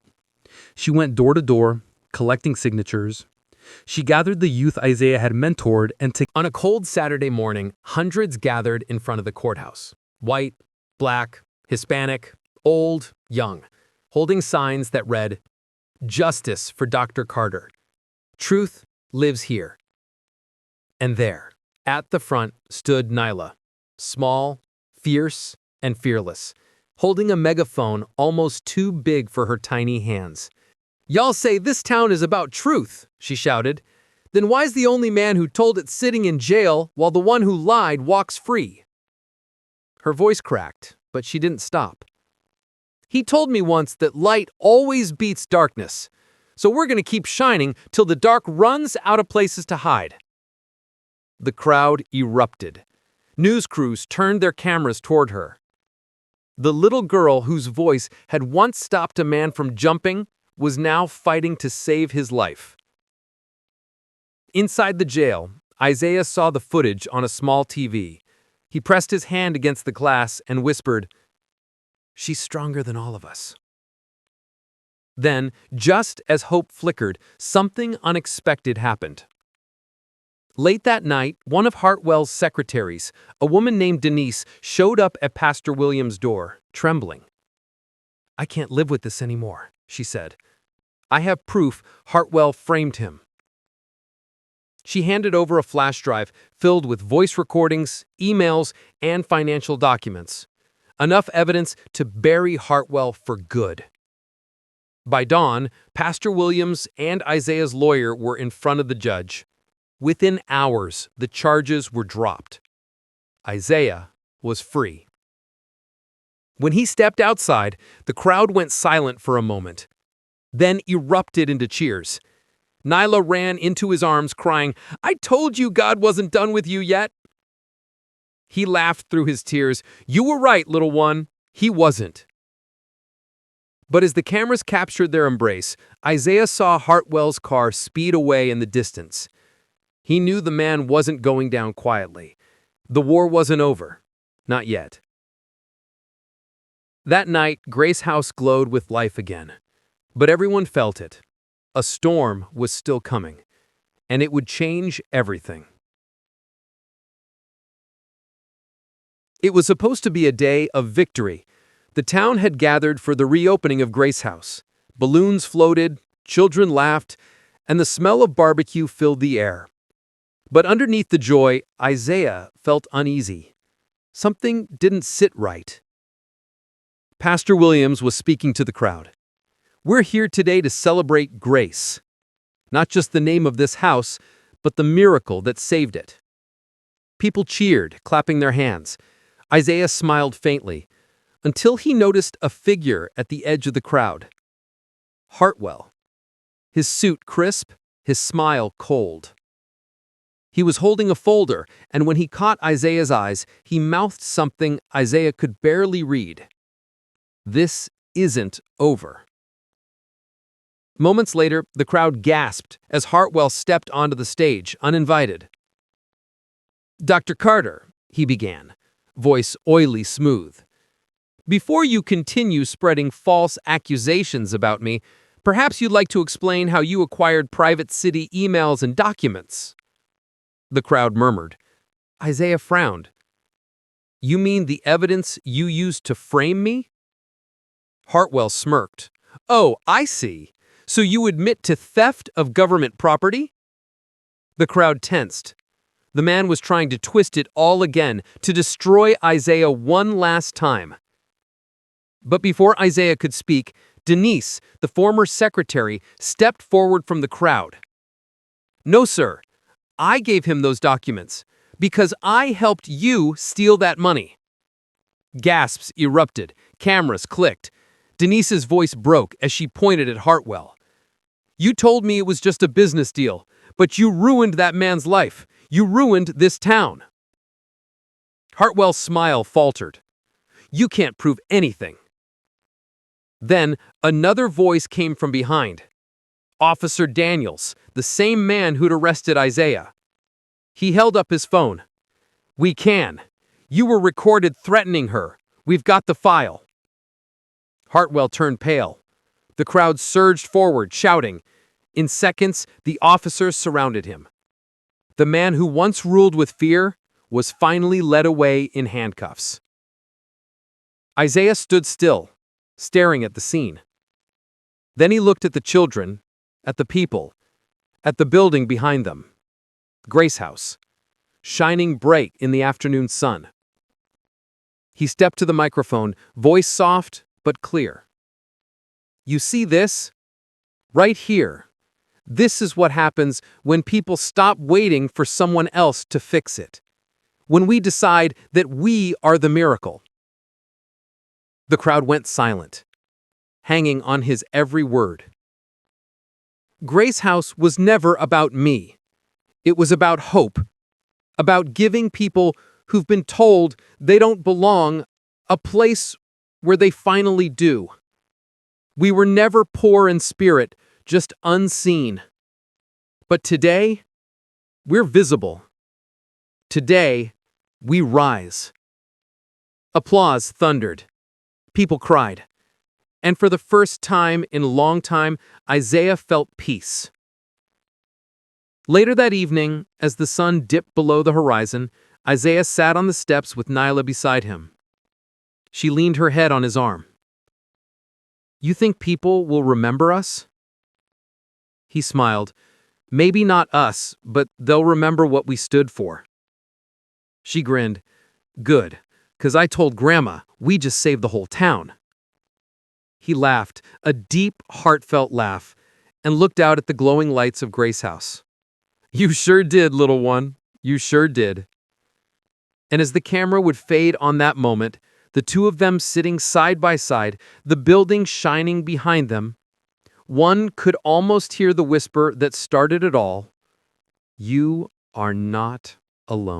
She went door to door, collecting signatures. She gathered the youth Isaiah had mentored and On a cold Saturday morning, hundreds gathered in front of the courthouse. White, black, Hispanic, old, young, holding signs that read, "Justice for Dr. Carter. Truth lives here." And there, at the front, stood Nyla, small, fierce, and fearless, holding a megaphone almost too big for her tiny hands. "Y'all say this town is about truth," she shouted. Then why's the only man who told it sitting in jail while the one who lied walks free? Her voice cracked, but she didn't stop. He told me once that light always beats darkness, so we're going to keep shining till the dark runs out of places to hide. The crowd erupted. News crews turned their cameras toward her. The little girl whose voice had once stopped a man from jumping was now fighting to save his life. Inside the jail, Isaiah saw the footage on a small TV. He pressed his hand against the glass and whispered, "She's stronger than all of us." Then, just as hope flickered, something unexpected happened. Late that night, one of Hartwell's secretaries, a woman named Denise, showed up at Pastor Williams' door, trembling. "I can't live with this anymore," she said. "I have proof Hartwell framed him." She handed over a flash drive filled with voice recordings, emails, and financial documents. Enough evidence to bury Hartwell for good. By dawn, Pastor Williams and Isaiah's lawyer were in front of the judge. Within hours, the charges were dropped. Isaiah was free. When he stepped outside, the crowd went silent for a moment, then erupted into cheers. Nyla ran into his arms, crying, "I told you God wasn't done with you yet." He laughed through his tears. "You were right, little one. He wasn't." But as the cameras captured their embrace, Isaiah saw Hartwell's car speed away in the distance. He knew the man wasn't going down quietly. The war wasn't over. Not yet. That night, Grace House glowed with life again. But everyone felt it. A storm was still coming, and it would change everything. It was supposed to be a day of victory. The town had gathered for the reopening of Grace House. Balloons floated, children laughed, and the smell of barbecue filled the air. But underneath the joy, Isaiah felt uneasy. Something didn't sit right. Pastor Williams was speaking to the crowd. "We're here today to celebrate grace. Not just the name of this house, but the miracle that saved it." People cheered, clapping their hands. Isaiah smiled faintly, until he noticed a figure at the edge of the crowd. Hartwell. His suit crisp, his smile cold. He was holding a folder, and when he caught Isaiah's eyes, he mouthed something Isaiah could barely read. "This isn't over." Moments later, the crowd gasped as Hartwell stepped onto the stage, uninvited. "Dr. Carter," he began, voice oily smooth. "Before you continue spreading false accusations about me, perhaps you'd like to explain how you acquired private city emails and documents." The crowd murmured. Isaiah frowned. "You mean the evidence you used to frame me?" Hartwell smirked. "Oh, I see. So you admit to theft of government property?" The crowd tensed. The man was trying to twist it all again, to destroy Isaiah one last time. But before Isaiah could speak, Denise, the former secretary, stepped forward from the crowd. "No, sir. I gave him those documents because I helped you steal that money." Gasps erupted. Cameras clicked. Denise's voice broke as she pointed at Hartwell. "You told me it was just a business deal, but you ruined that man's life. You ruined this town." Hartwell's smile faltered. "You can't prove anything." Then another voice came from behind. Officer Daniels, the same man who'd arrested Isaiah. He held up his phone. "We can. You were recorded threatening her. We've got the file." Hartwell turned pale. The crowd surged forward, shouting. In seconds, the officers surrounded him. The man who once ruled with fear was finally led away in handcuffs. Isaiah stood still, staring at the scene. Then he looked at the children, at the people, at the building behind them. Grace House, shining bright in the afternoon sun. He stepped to the microphone, voice soft but clear. "You see this? Right here. This is what happens when people stop waiting for someone else to fix it. When we decide that we are the miracle. The crowd went silent, hanging on his every word. Grace House was never about me. It was about hope, about giving people who've been told they don't belong a place where they finally do. We were never poor in spirit, just unseen. But today, we're visible. Today, we rise. Applause thundered. People cried. And for the first time in a long time, Isaiah felt peace. Later that evening, as the sun dipped below the horizon, Isaiah sat on the steps with Nyla beside him. She leaned her head on his arm. "You think people will remember us?" He smiled. "Maybe not us, but they'll remember what we stood for." She grinned. "Good, 'cause I told Grandma we just saved the whole town." He laughed, a deep, heartfelt laugh, and looked out at the glowing lights of Grace House. "You sure did, little one. You sure did." And as the camera would fade on that moment, the two of them sitting side by side, the building shining behind them, one could almost hear the whisper that started it all: "You are not alone."